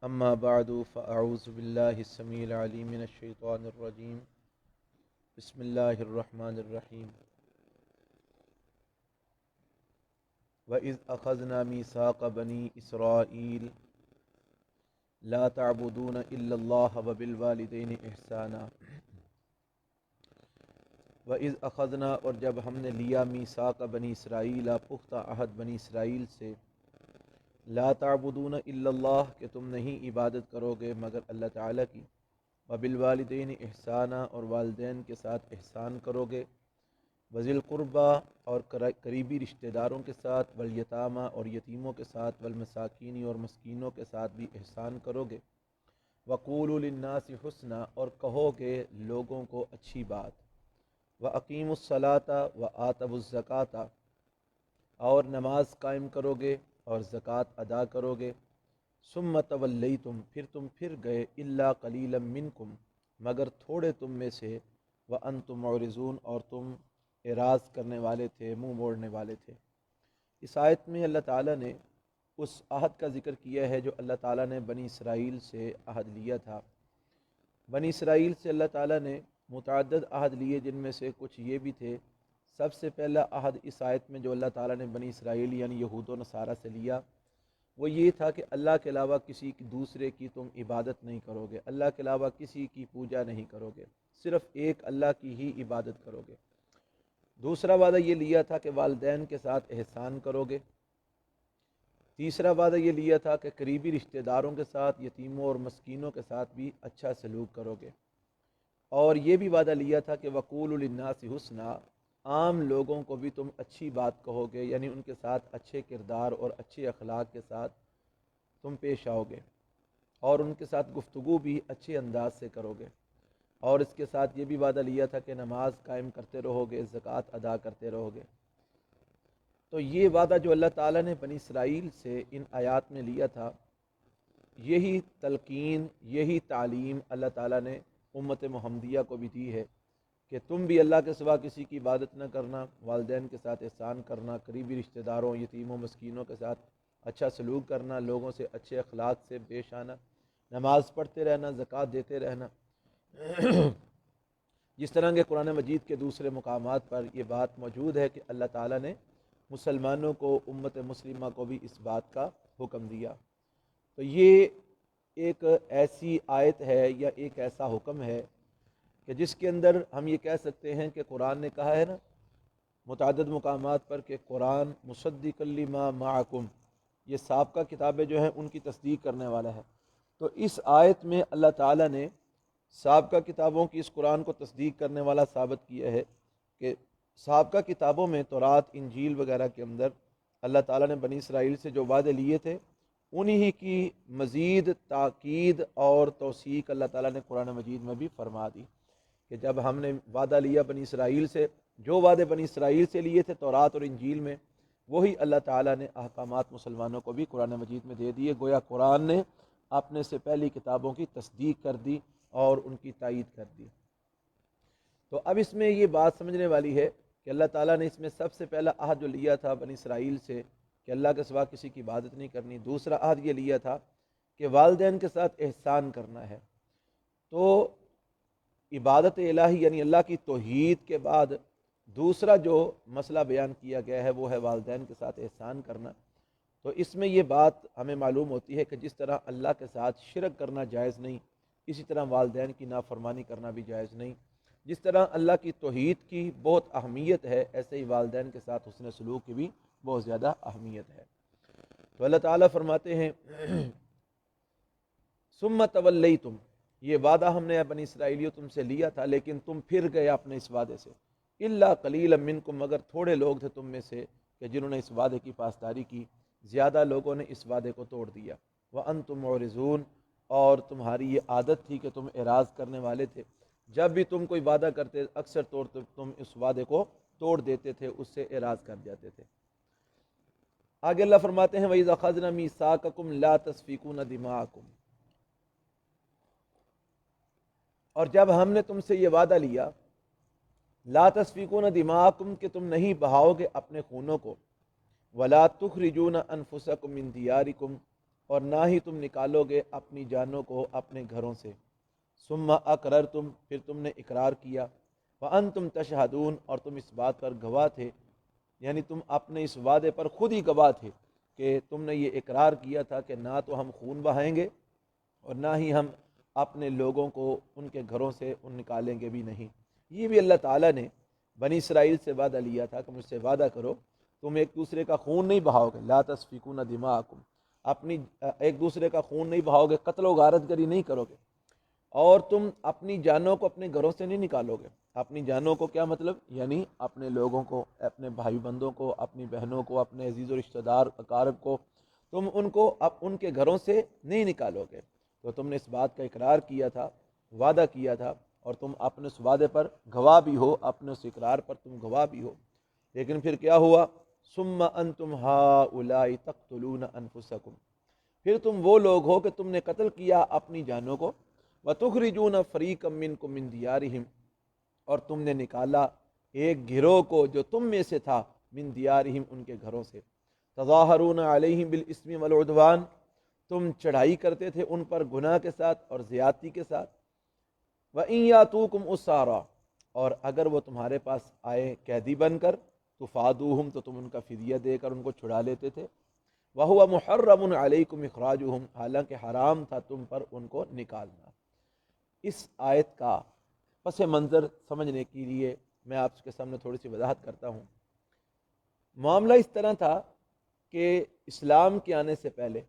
اما بعد فاعوذ باللہ السمیع العلیم من الشیطان الرجیم بسم اللہ الرحمن الرحیم وَإِذْ أَخَذْنَا مِيثَاقَ بَنِي إِسْرَائِيلَ لَا تَعْبُدُونَ إِلَّا اللَّهَ وَبِالْوَالِدَيْنِ إِحْسَانًا وَإِذْ أَخَذْنَا اور جب ہم نے لیا میثاق بنی اسرائیل پختہ عہد بنی اسرائیل سے لا تعبدون الا اللہ کہ تم نہیں عبادت کرو گے مگر اللہ تعالیٰ کی وبالوالدین احسانہ اور والدین کے ساتھ احسان کرو گے وذی القربہ اور قریبی رشتہ داروں کے ساتھ والیتامہ اور یتیموں کے ساتھ والمساکین اور مسکینوں کے ساتھ بھی احسان کرو گے وقولوا للناس حسنا اور کہو گے لوگوں کو اچھی بات واقیموا الصلاۃ وآتوا الزکاۃ اور نماز قائم کرو گے اور زکوٰۃ ادا کرو گے ثم تولیتم پھر گئے الا قلیلا منکم مگر تھوڑے تم میں سے وانتم معرضون اور تم اعراض کرنے والے تھے، منہ موڑنے والے تھے۔ اس آیت میں اللہ تعالیٰ نے اس عہد کا ذکر کیا ہے جو اللہ تعالیٰ نے بنی اسرائیل سے عہد لیا تھا۔ بنی اسرائیل سے اللہ تعالیٰ نے متعدد عہد لیے، جن میں سے کچھ یہ بھی تھے۔ سب سے پہلا عہد اس آیت میں جو اللہ تعالیٰ نے بنی اسرائیل یعنی یہود و نصارہ سے لیا وہ یہ تھا کہ اللہ کے علاوہ کسی دوسرے کی تم عبادت نہیں کرو گے، اللہ کے علاوہ کسی کی پوجا نہیں کرو گے، صرف ایک اللہ کی ہی عبادت کرو گے۔ دوسرا وعدہ یہ لیا تھا کہ والدین کے ساتھ احسان کرو گے۔ تیسرا وعدہ یہ لیا تھا کہ قریبی رشتہ داروں کے ساتھ، یتیموں اور مسکینوں کے ساتھ بھی اچھا سلوک کرو گے۔ اور یہ بھی وعدہ لیا تھا کہ وقولوا للناس حسنا، عام لوگوں کو بھی تم اچھی بات کہو گے، یعنی ان کے ساتھ اچھے کردار اور اچھے اخلاق کے ساتھ تم پیش آؤ گے اور ان کے ساتھ گفتگو بھی اچھے انداز سے کرو گے۔ اور اس کے ساتھ یہ بھی وعدہ لیا تھا کہ نماز قائم کرتے رہو گے، زکوٰۃ ادا کرتے رہو گے۔ تو یہ وعدہ جو اللہ تعالیٰ نے بنی اسرائیل سے ان آیات میں لیا تھا، یہی تلقین، یہی تعلیم اللہ تعالیٰ نے امت محمدیہ کو بھی دی ہے کہ تم بھی اللہ کے سوا کسی کی عبادت نہ کرنا، والدین کے ساتھ احسان کرنا، قریبی رشتہ داروں، یتیموں، مسکینوں کے ساتھ اچھا سلوک کرنا، لوگوں سے اچھے اخلاق سے پیش آنا، نماز پڑھتے رہنا، زکوٰۃ دیتے رہنا۔ جس طرح کہ قرآن مجید کے دوسرے مقامات پر یہ بات موجود ہے کہ اللہ تعالیٰ نے مسلمانوں کو، امت مسلمہ کو بھی اس بات کا حکم دیا۔ تو یہ ایک ایسی آیت ہے یا ایک ایسا حکم ہے کہ جس کے اندر ہم یہ کہہ سکتے ہیں کہ قرآن نے کہا ہے نا متعدد مقامات پر کہ قرآن مصدق لما معکم، یہ سابقہ کتابیں جو ہیں ان کی تصدیق کرنے والا ہے۔ تو اس آیت میں اللہ تعالیٰ نے سابقہ کتابوں کی اس قرآن کو تصدیق کرنے والا ثابت کیا ہے کہ سابقہ کتابوں میں تورات، انجیل وغیرہ کے اندر اللہ تعالیٰ نے بنی اسرائیل سے جو وعدے لیے تھے انہی کی مزید تاکید اور توثیق اللہ تعالیٰ نے قرآن مجید میں بھی فرما دی کہ جب ہم نے وعدہ لیا بنی اسرائیل سے، جو وعدے بنی اسرائیل سے لیے تھے تورات اور انجیل میں، وہی اللہ تعالیٰ نے احکامات مسلمانوں کو بھی قرآن مجید میں دے دیے۔ گویا قرآن نے اپنے سے پہلی کتابوں کی تصدیق کر دی اور ان کی تائید کر دی۔ تو اب اس میں یہ بات سمجھنے والی ہے کہ اللہ تعالیٰ نے اس میں سب سے پہلا عہد جو لیا تھا بنی اسرائیل سے کہ اللہ کے سوا کسی کی عبادت نہیں کرنی، دوسرا عہد یہ لیا تھا کہ والدین کے ساتھ احسان کرنا ہے۔ تو عبادت الہی یعنی اللہ کی توحید کے بعد دوسرا جو مسئلہ بیان کیا گیا ہے وہ ہے والدین کے ساتھ احسان کرنا۔ تو اس میں یہ بات ہمیں معلوم ہوتی ہے کہ جس طرح اللہ کے ساتھ شرک کرنا جائز نہیں، اسی طرح والدین کی نافرمانی کرنا بھی جائز نہیں۔ جس طرح اللہ کی توحید کی بہت اہمیت ہے، ایسے ہی والدین کے ساتھ حسن سلوک کی بھی بہت زیادہ اہمیت ہے۔ تو اللہ تعالیٰ فرماتے ہیں ثم تولیتم، یہ وعدہ ہم نے بنی اسرائیلیوں تم سے لیا تھا لیکن تم پھر گئے اپنے اس وعدے سے، الا قلیلا منکم، مگر تھوڑے لوگ تھے تم میں سے کہ جنہوں نے اس وعدے کی پاسداری کی، زیادہ لوگوں نے اس وعدے کو توڑ دیا۔ وانتم معرضون، اور تمہاری یہ عادت تھی کہ تم اعراض کرنے والے تھے، جب بھی تم کوئی وعدہ کرتے اکثر طور پر تم اس وعدے کو توڑ دیتے تھے، اس سے اعراض کر جاتے تھے۔ آگے اللہ فرماتے ہیں وَإِذْ أَخَذْنَا مِيثَاقَكُمْ لَا تَسْفِكُونَ دِمَاءَكُمْ، اور جب ہم نے تم سے یہ وعدہ لیا لا تسفکون دماءکم کہ تم نہیں بہاؤ گے اپنے خونوں کو، ولا تخرجون انفسکم من دیارکم، اور نہ ہی تم نکالو گے اپنی جانوں کو اپنے گھروں سے، ثم اقررتم، پھر تم نے اقرار کیا، وانتم تشہدون، اور تم اس بات پر گواہ تھے، یعنی تم اپنے اس وعدے پر خود ہی گواہ تھے کہ تم نے یہ اقرار کیا تھا کہ نہ تو ہم خون بہائیں گے اور نہ ہی ہم اپنے لوگوں کو ان کے گھروں سے نکالیں گے بھی نہیں۔ یہ بھی اللہ تعالیٰ نے بنی اسرائیل سے وعدہ لیا تھا کہ مجھ سے وعدہ کرو تم ایک دوسرے کا خون نہیں بہاؤ گے، لا تسفکون دماءکم، اپنی ایک دوسرے کا خون نہیں بہاؤ گے، قتل و غارت گری نہیں کرو گے، اور تم اپنی جانوں کو اپنے گھروں سے نہیں نکالو گے۔ اپنی جانوں کو کیا مطلب؟ یعنی اپنے لوگوں کو، اپنے بھائی بندوں کو، اپنی بہنوں کو، اپنے عزیز و رشتہ دار اقارب کو، تم ان کو اب ان کے گھروں سے نہیں نکالو گے۔ تو تم نے اس بات کا اقرار کیا تھا، وعدہ کیا تھا، اور تم اپنے اس وعدے پر گواہ بھی ہو، اپنے اس اقرار پر تم گواہ بھی ہو۔ لیکن پھر کیا ہوا؟ ثم انتم ہؤلاء تقتلون انفسکم، پھر تم وہ لوگ ہو کہ تم نے قتل کیا اپنی جانوں کو، وتخرجون فریقا منکم من دیارہم، اور تم نے نکالا ایک گروہ کو جو تم میں سے تھا، من دیارہم، ان کے گھروں سے، تظاہرون علیہم بالاسم والعدوان، تم چڑھائی کرتے تھے ان پر گناہ کے ساتھ اور زیادتی کے ساتھ، وَإِن يَأْتُوكُمْ أُسَارَىٰ، اور اگر وہ تمہارے پاس آئے قیدی بن کر، تفادوہم، تو تم ان کا فدیہ دے کر ان کو چھڑا لیتے تھے، وَهُوَ مُحَرَّمٌ عَلَيْكُمْ إِخْرَاجُهُمْ، حالانکہ حرام تھا تم پر ان کو نکالنا۔ اس آیت کا پس منظر سمجھنے کے لیے میں آپ کے سامنے تھوڑی سی وضاحت کرتا ہوں۔ معاملہ اس طرح تھا کہ اسلام کے آنے سے پہلے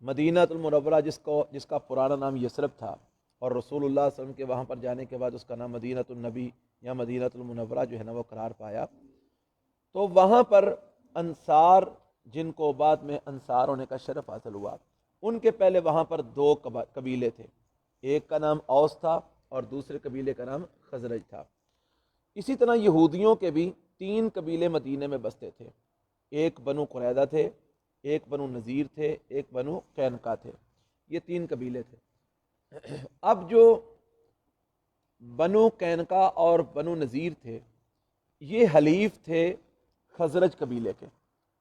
مدینہ المنورہ، جس کا پرانا نام یثرب تھا، اور رسول اللہ صلی اللہ علیہ وسلم کے وہاں پر جانے کے بعد اس کا نام مدینہ النبی یا مدینہ المنورہ جو ہے نا وہ قرار پایا، تو وہاں پر انصار، جن کو بعد میں انصار ہونے کا شرف حاصل ہوا، ان کے پہلے وہاں پر دو قبیلے تھے، ایک کا نام اوس تھا اور دوسرے قبیلے کا نام خزرج تھا۔ اسی طرح یہودیوں کے بھی تین قبیلے مدینے میں بستے تھے، ایک بنو قریظہ تھے، ایک بنو نذیر تھے، ایک بنو قینقاع تھے، یہ تین قبیلے تھے۔ اب جو بنو قینقاع اور بنو نذیر تھے، یہ حلیف تھے خزرج قبیلے کے،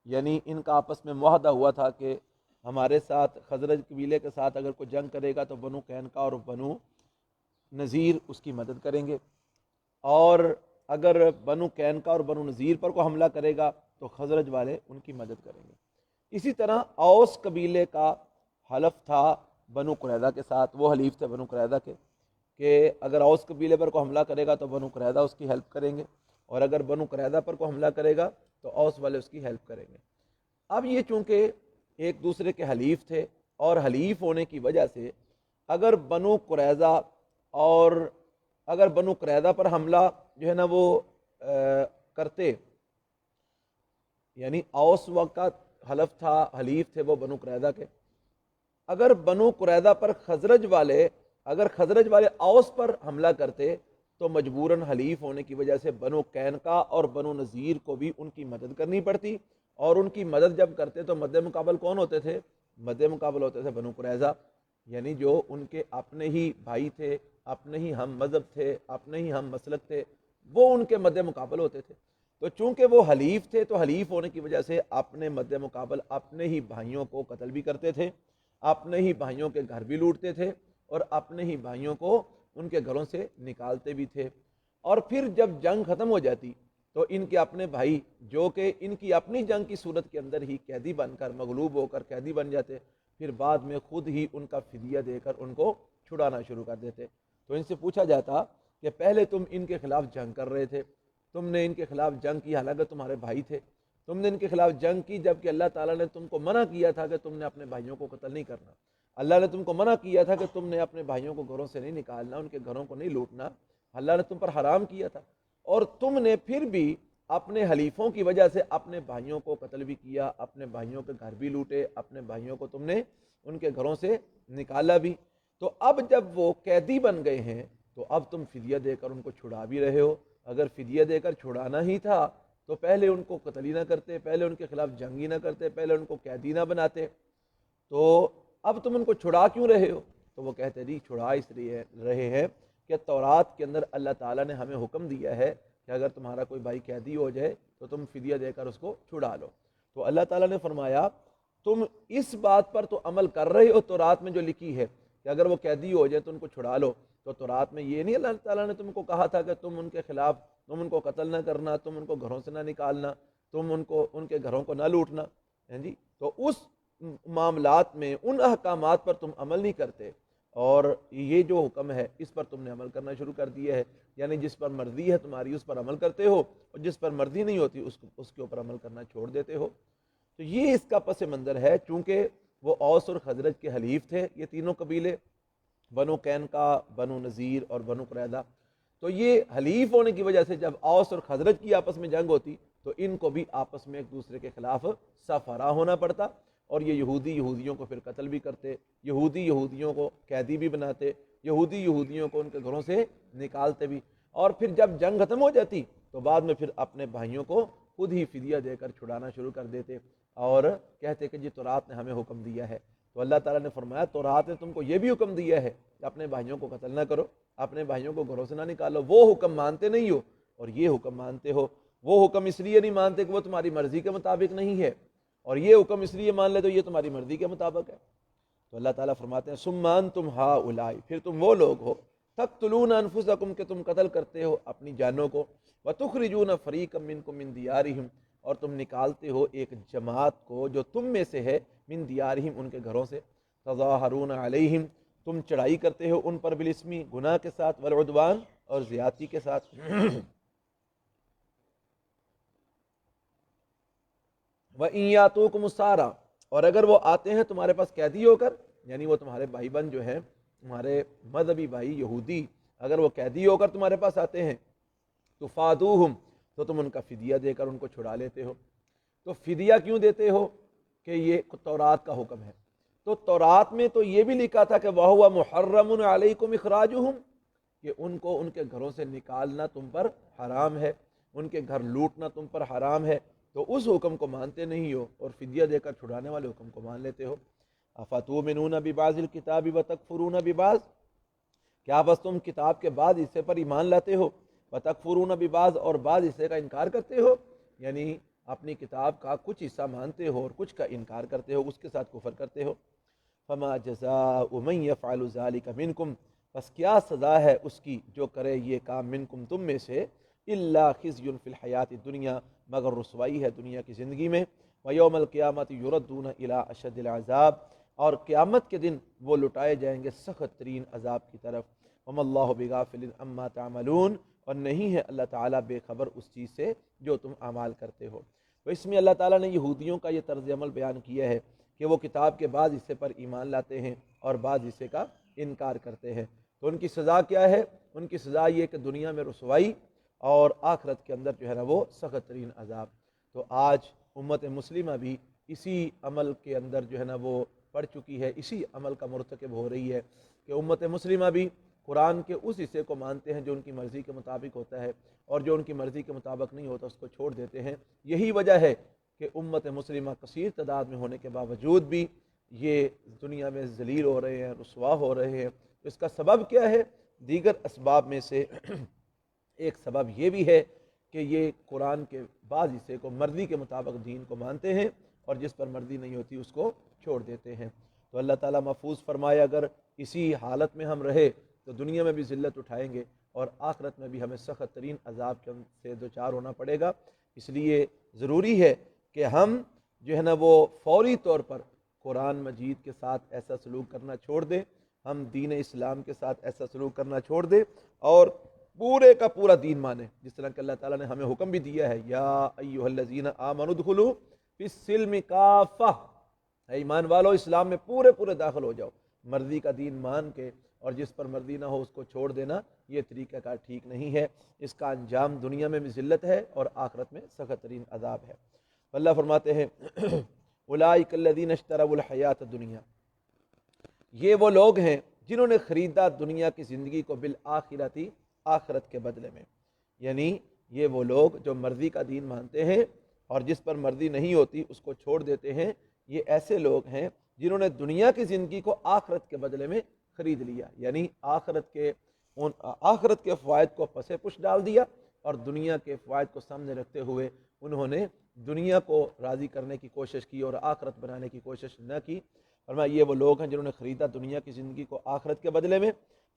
یعنی ان کا آپس میں معاہدہ ہوا تھا کہ ہمارے ساتھ، خزرج قبیلے کے ساتھ اگر کوئی جنگ کرے گا تو بنو قینقاع اور بنو نذیر اس کی مدد کریں گے، اور اگر بنو قینقاع اور بنو نذیر پر کوئی حملہ کرے گا تو خزرج والے ان کی مدد کریں گے۔ اسی طرح اوس قبیلے کا حلف تھا بنو قریظہ کے ساتھ، وہ حلیف تھے بنو قریظہ کے، کہ اگر اوس قبیلے پر کوئی حملہ کرے گا تو بنو قریظہ اس کی ہیلپ کریں گے، اور اگر بنو قریظہ پر کوئی حملہ کرے گا تو اوس والے اس کی ہیلپ کریں گے۔ اب یہ چونکہ ایک دوسرے کے حلیف تھے، اور حلیف ہونے کی وجہ سے اگر بنو قریظہ پر حملہ جو ہے نا وہ کرتے، یعنی اوس کا حلف تھا، حلیف تھے وہ بنو قریظہ کے، اگر بنو قریظہ پر خزرج والے اوس پر حملہ کرتے تو مجبوراً حلیف ہونے کی وجہ سے بنو قینقاع اور بنو نذیر کو بھی ان کی مدد کرنی پڑتی، اور ان کی مدد جب کرتے تو مد مقابل کون ہوتے تھے؟ مد مقابل ہوتے تھے بنو قریظہ، یعنی جو ان کے اپنے ہی بھائی تھے، اپنے ہی ہم مذہب تھے، اپنے ہی ہم مسلک تھے، وہ ان کے مد مقابل ہوتے تھے۔ تو چونکہ وہ حلیف تھے تو حلیف ہونے کی وجہ سے اپنے مد مقابل اپنے ہی بھائیوں کو قتل بھی کرتے تھے، اپنے ہی بھائیوں کے گھر بھی لوٹتے تھے، اور اپنے ہی بھائیوں کو ان کے گھروں سے نکالتے بھی تھے۔ اور پھر جب جنگ ختم ہو جاتی تو ان کے اپنے بھائی، جو کہ ان کی اپنی جنگ کی صورت کے اندر ہی قیدی بن کر، مغلوب ہو کر قیدی بن جاتے، پھر بعد میں خود ہی ان کا فدیہ دے کر ان کو چھڑانا شروع کر دیتے۔ تو ان سے پوچھا جاتا کہ پہلے تم ان کے خلاف جنگ کر رہے تھے، تم نے ان کے خلاف جنگ کی، حالانکہ تمہارے بھائی تھے، تم نے ان کے خلاف جنگ کی جبکہ اللہ تعالیٰ نے تم کو منع کیا تھا کہ تم نے اپنے بھائیوں کو قتل نہیں کرنا، اللہ نے تم کو منع کیا تھا کہ تم نے اپنے بھائیوں کو گھروں سے نہیں نکالنا، ان کے گھروں کو نہیں لوٹنا، اللہ نے تم پر حرام کیا تھا، اور تم نے پھر بھی اپنے حلیفوں کی وجہ سے اپنے بھائیوں کو قتل بھی کیا، اپنے بھائیوں کے گھر بھی لوٹے، اپنے بھائیوں کو تم نے ان کے گھروں سے نکالا بھی۔ تو اب جب وہ قیدی بن گئے ہیں تو اب تم فدیہ دے کر ان کو چھڑا بھی رہے ہو، اگر فدیہ دے کر چھڑانا ہی تھا تو پہلے ان کو قتل ہی نہ کرتے، پہلے ان کے خلاف جنگ ہی نہ کرتے، پہلے ان کو قیدی نہ بناتے، تو اب تم ان کو چھڑا کیوں رہے ہو؟ تو وہ کہتے جی چھڑا اس لیے رہے ہیں کہ تورات کے اندر اللہ تعالیٰ نے ہمیں حکم دیا ہے کہ اگر تمہارا کوئی بھائی قیدی ہو جائے تو تم فدیہ دے کر اس کو چھڑا لو۔ تو اللہ تعالیٰ نے فرمایا تم اس بات پر تو عمل کر رہے ہو تورات میں جو لکھی ہے کہ اگر وہ قیدی ہو جائے تو ان کو چھڑا لو، تو تورات میں یہ نہیں اللہ تعالیٰ نے تم کو کہا تھا کہ تم ان کے خلاف، تم ان کو قتل نہ کرنا، تم ان کو گھروں سے نہ نکالنا، تم ان کے گھروں کو نہ لوٹنا، جی؟ تو اس معاملات میں ان احکامات پر تم عمل نہیں کرتے، اور یہ جو حکم ہے اس پر تم نے عمل کرنا شروع کر دیا ہے، یعنی جس پر مرضی ہے تمہاری اس پر عمل کرتے ہو، اور جس پر مرضی نہیں ہوتی اس کے اوپر عمل کرنا چھوڑ دیتے ہو۔ تو یہ اس کا پس منظر ہے، چونکہ وہ اوس اور خزرج کے حلیف تھے یہ تینوں قبیلے، بنو قینقاع، بنو نذیر اور بنو قریظہ۔ تو یہ حلیف ہونے کی وجہ سے جب اوس اور خزرج کی آپس میں جنگ ہوتی تو ان کو بھی آپس میں ایک دوسرے کے خلاف صف آرا ہونا پڑتا، اور یہ یہودی یہودیوں کو پھر قتل بھی کرتے، یہودی یہودیوں کو قیدی بھی بناتے، یہودی یہودیوں کو ان کے گھروں سے نکالتے بھی، اور پھر جب جنگ ختم ہو جاتی تو بعد میں پھر اپنے بھائیوں کو خود ہی فدیہ دے کر چھڑانا شروع کر دیتے، اور کہتے کہ جی تورات نے ہمیں حکم دیا ہے۔ تو اللہ تعالیٰ نے فرمایا تورات نے تم کو یہ بھی حکم دیا ہے کہ اپنے بھائیوں کو قتل نہ کرو، اپنے بھائیوں کو گھروں سے نہ نکالو، وہ حکم مانتے نہیں ہو اور یہ حکم مانتے ہو۔ وہ حکم اس لیے نہیں مانتے کہ وہ تمہاری مرضی کے مطابق نہیں ہے، اور یہ حکم اس لیے مان لے تو یہ تمہاری مرضی کے مطابق ہے۔ تو اللہ تعالیٰ فرماتے ہیں ثم انتم ہؤلاء، پھر تم وہ لوگ ہو تقتلون انفسکم کہ تم قتل کرتے ہو اپنی جانوں کو، وتخرجون فریقا منکم من دیارہم، اور تم نکالتے ہو ایک جماعت کو جو تم میں سے ہے، من دیارہم ان کے گھروں سے، تظاہرون علیہم تم چڑھائی کرتے ہو ان پر بالاسمی گناہ کے ساتھ، والعدوان اور زیادتی کے ساتھ۔ وَإِن يَأْتُوكُمُ السَّارَىٰ، اور اگر وہ آتے ہیں تمہارے پاس قیدی ہو کر، یعنی وہ تمہارے بھائی بند جو ہیں، تمہارے مذہبی بھائی یہودی، اگر وہ قیدی ہو کر تمہارے پاس آتے ہیں تو فادوہم، تو تم ان کا فدیہ دے کر ان کو چھڑا لیتے ہو۔ تو فدیہ کیوں دیتے ہو؟ کہ یہ تورات کا حکم ہے۔ تو تورات میں تو یہ بھی لکھا تھا کہ وَهُوَ مُحَرَّمٌ عَلَيْكُمْ إِخْرَاجُهُمْ، کہ ان کو ان کے گھروں سے نکالنا تم پر حرام ہے، ان کے گھر لوٹنا تم پر حرام ہے، تو اس حکم کو مانتے نہیں ہو اور فدیہ دے کر چھڑانے والے حکم کو مان لیتے ہو۔ افتؤمنون ببعض الکتاب وتکفرون ببعض، کیا بس تم کتاب کے بعض حصے پر ایمان لاتے ہو، وتکفرون ببعض اور بعض حصے کا انکار کرتے ہو، یعنی اپنی کتاب کا کچھ حصہ مانتے ہو اور کچھ کا انکار کرتے ہو، اس کے ساتھ کفر کرتے ہو۔ فما جزاء من يفعل ذلك منکم، بس کیا سزا ہے اس کی جو کرے یہ کام منکم تم میں سے، الا خزی فی الحیات الدنیا، مگر رسوائی ہے دنیا کی زندگی میں، ویوم القیامت یردون الی اشد العذاب، اور قیامت کے دن وہ لٹائے جائیں گے سخت ترین عذاب کی طرف۔ وما اللہ بغافل عما تعملون، اور نہیں ہے اللہ تعالیٰ بے خبر اس چیز سے جو تم اعمال کرتے ہو۔ تو اس میں اللہ تعالیٰ نے یہودیوں کا یہ طرز عمل بیان کیا ہے کہ وہ کتاب کے بعض حصے پر ایمان لاتے ہیں اور بعض حصے کا انکار کرتے ہیں۔ تو ان کی سزا کیا ہے؟ ان کی سزا یہ کہ دنیا میں رسوائی اور آخرت کے اندر جو ہے نا وہ سخت ترین عذاب۔ تو آج امت مسلمہ بھی اسی عمل کے اندر جو ہے نا وہ پڑ چکی ہے، اسی عمل کا مرتکب ہو رہی ہے کہ امت مسلمہ بھی قرآن کے اس حصے کو مانتے ہیں جو ان کی مرضی کے مطابق ہوتا ہے، اور جو ان کی مرضی کے مطابق نہیں ہوتا اس کو چھوڑ دیتے ہیں۔ یہی وجہ ہے کہ امت مسلمہ کثیر تعداد میں ہونے کے باوجود بھی یہ دنیا میں ذلیل ہو رہے ہیں، رسوا ہو رہے ہیں۔ اس کا سبب کیا ہے؟ دیگر اسباب میں سے ایک سبب یہ بھی ہے کہ یہ قرآن کے بعض حصے کو مرضی کے مطابق دین کو مانتے ہیں اور جس پر مرضی نہیں ہوتی اس کو چھوڑ دیتے ہیں۔ تو اللہ تعالیٰ محفوظ فرمائے اگر اسی حالت میں ہم رہے تو دنیا میں بھی ذلت اٹھائیں گے اور آخرت میں بھی ہمیں سخت ترین عذاب سے دوچار ہونا پڑے گا۔ اس لیے ضروری ہے کہ ہم جو ہے نا وہ فوری طور پر قرآن مجید کے ساتھ ایسا سلوک کرنا چھوڑ دیں، ہم دین اسلام کے ساتھ ایسا سلوک کرنا چھوڑ دیں اور پورے کا پورا دین مانیں، جس طرح کہ اللہ تعالیٰ نے ہمیں حکم بھی دیا ہے، یا ایھا الذین آمنوا ادخلوا فی السلم کافہ، اے ایمان والو اسلام میں پورے داخل ہو جاؤ۔ مرضی کا دین مان کے اور جس پر مرضی نہ ہو اس کو چھوڑ دینا، یہ طریقہ کار ٹھیک نہیں ہے، اس کا انجام دنیا میں بھی ذلت ہے اور آخرت میں سخت ترین عذاب ہے۔ اللہ فرماتے ہیں اولئک الذین اشتروا الحیات الدنیا، یہ وہ لوگ ہیں جنہوں نے خریدا دنیا کی زندگی کو بالآخرتی، آخرت کے بدلے میں، یعنی یہ وہ لوگ جو مرضی کا دین مانتے ہیں اور جس پر مرضی نہیں ہوتی اس کو چھوڑ دیتے ہیں، یہ ایسے لوگ ہیں جنہوں نے دنیا کی زندگی کو آخرت کے بدلے میں خرید لیا، یعنی آخرت کے فوائد کو پس پش ڈال دیا اور دنیا کے فوائد کو سامنے رکھتے ہوئے انہوں نے دنیا کو راضی کرنے کی کوشش کی اور آخرت بنانے کی کوشش نہ کی۔ فرمایا یہ وہ لوگ ہیں جنہوں نے خریدا دنیا کی زندگی کو آخرت کے بدلے میں،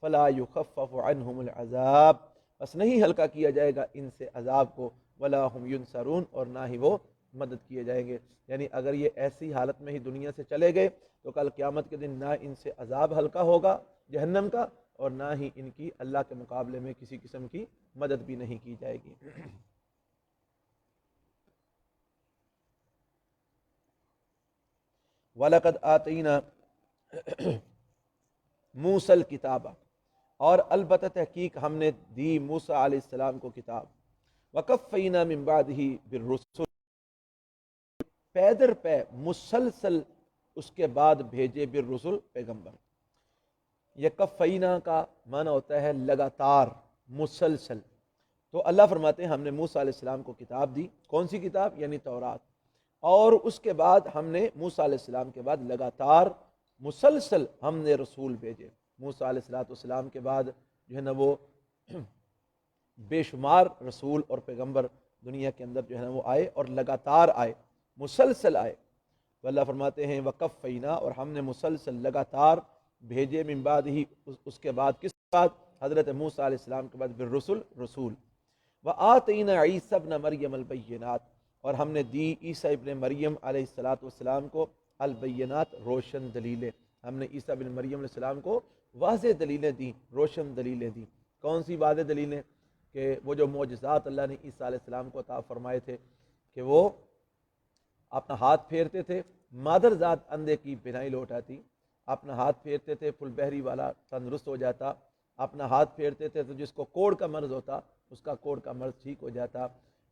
فلا یخفف عنہم العذاب، بس نہیں ہلکا کیا جائے گا ان سے عذاب کو، ولا هم ینصرون، اور نہ ہی وہ مدد کیے جائیں گے۔ یعنی اگر یہ ایسی حالت میں ہی دنیا سے چلے گئے تو کل قیامت کے دن نہ ان سے عذاب ہلکا ہوگا جہنم کا، اور نہ ہی ان کی اللہ کے مقابلے میں کسی قسم کی مدد بھی نہیں کی جائے گی۔ وَلَقَدْ آتَيْنَا موسیٰ الکتاب، اور البتہ تحقیق ہم نے دی موسیٰ علیہ السلام کو کتاب، وَقَفَّيْنَا مِن بَعْدِهِ بِالرُّسُلِ، پے در پے مسلسل اس کے بعد بھیجے بالرسل پیغمبر۔ یہ کفینہ کا معنی ہوتا ہے لگاتار، مسلسل۔ تو اللہ فرماتے ہیں ہم نے موسیٰ علیہ السلام کو کتاب دی، کون سی کتاب؟ یعنی تورات، اور اس کے بعد ہم نے موسیٰ علیہ السلام کے بعد لگاتار مسلسل ہم نے رسول بھیجے۔ موسیٰ علیہ السلام کے بعد جو ہے نا وہ بے شمار رسول اور پیغمبر دنیا کے اندر جو ہے نا وہ آئے، اور لگاتار آئے، مسلسل آئے۔ تو اللہ فرماتے ہیں وقفینا، اور ہم نے مسلسل لگاتار بھیجے، من بعد ہی اس کے بعد، کس کے بعد؟ حضرت موسیٰ علیہ السلام کے بعد بالرسل، رسول۔ وآتینا عیسی ابن مریم البینات، اور ہم نے دی عیسیٰ ابن مریم علیہ السلام کو البینات، روشن دلیلیں۔ ہم نے عیسیٰ ابن مریم علیہ السلام کو واضح دلیلیں دیں، روشن دلیلیں دیں۔ کون سی واضح دلیلیں؟ کہ وہ جو معجزات اللہ نے عیسیٰ علیہ السلام کو عطا فرمائے تھے، کہ وہ اپنا ہاتھ پھیرتے تھے، مادر ذات اندھے کی بینائی لوٹ آتی، اپنا ہاتھ پھیرتے تھے پھل بحری والا تندرست ہو جاتا، اپنا ہاتھ پھیرتے تھے تو جس کو کوڑ کا مرض ہوتا اس کا کوڑ کا مرض ٹھیک ہو جاتا،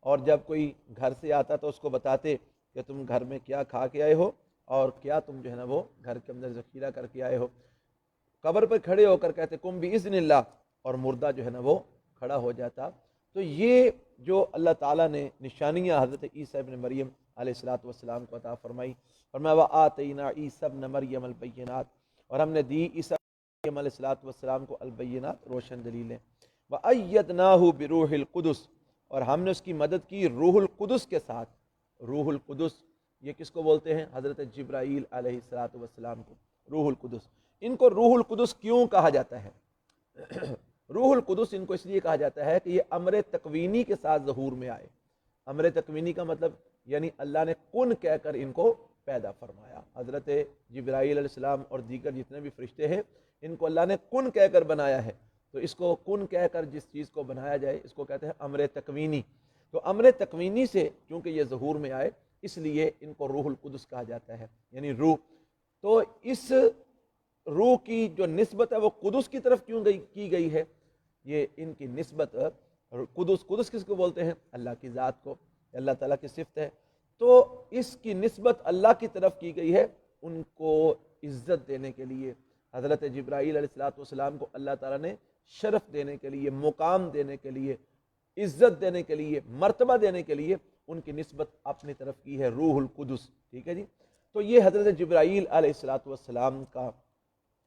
اور جب کوئی گھر سے آتا تو اس کو بتاتے کہ تم گھر میں کیا کھا کے آئے ہو اور کیا تم جو ہے نا وہ گھر کے اندر ذخیرہ کر کے آئے ہو۔ قبر پر کھڑے ہو کر کہتے قم باذن اللہ، اور مردہ جو ہے نا وہ کھڑا ہو جاتا۔ تو یہ جو اللہ تعالیٰ نے نشانیاں حضرت عیسیٰ ابن مریم علیہ السلام کو عطا فرمائی، فرمایا وآتینا عیسیٰ ابن مریم البینات، اور ہم نے دی عیسیٰ ابن مریم علیہ السلام کو البینات، روشن دلیلیں۔ وأیدناہ بروح القدس، اور ہم نے اس کی مدد کی روح القدس کے ساتھ۔ روح القدس یہ کس کو بولتے ہیں؟ حضرت جبرائیل علیہ السلام کو روح القدس۔ ان کو روح القدس کیوں کہا جاتا ہے؟ روح القدس ان کو اس لیے کہا جاتا ہے کہ یہ امر تکوینی کے ساتھ ظہور میں آئے۔ امر تکوینی کا مطلب یعنی اللہ نے کن کہہ کر ان کو پیدا فرمایا۔ حضرت جبرائیل علیہ السلام اور دیگر جتنے بھی فرشتے ہیں ان کو اللہ نے کن کہہ کر بنایا ہے، تو اس کو کن کہہ کر جس چیز کو بنایا جائے اس کو کہتے ہیں امر تکوینی۔ تو امر تکوینی سے چونکہ یہ ظہور میں آئے اس لیے ان کو روح القدس کہا جاتا ہے، یعنی روح۔ تو اس روح کی جو نسبت ہے وہ قدس کی طرف کیوں کی گئی ہے؟ یہ ان کی نسبت قدس کس کو بولتے ہیں؟ اللہ کی ذات کو، اللہ تعالیٰ کی صفت ہے، تو اس کی نسبت اللہ کی طرف کی گئی ہے ان کو عزت دینے کے لیے۔ حضرت جبرائیل علیہ السلام کو اللہ تعالیٰ نے شرف دینے کے لیے، مقام دینے کے لیے، عزت دینے کے لیے، مرتبہ دینے کے لیے ان کی نسبت اپنی طرف کی ہے روح القدس، ٹھیک ہے جی۔ تو یہ حضرت جبرائیل علیہ السلام کا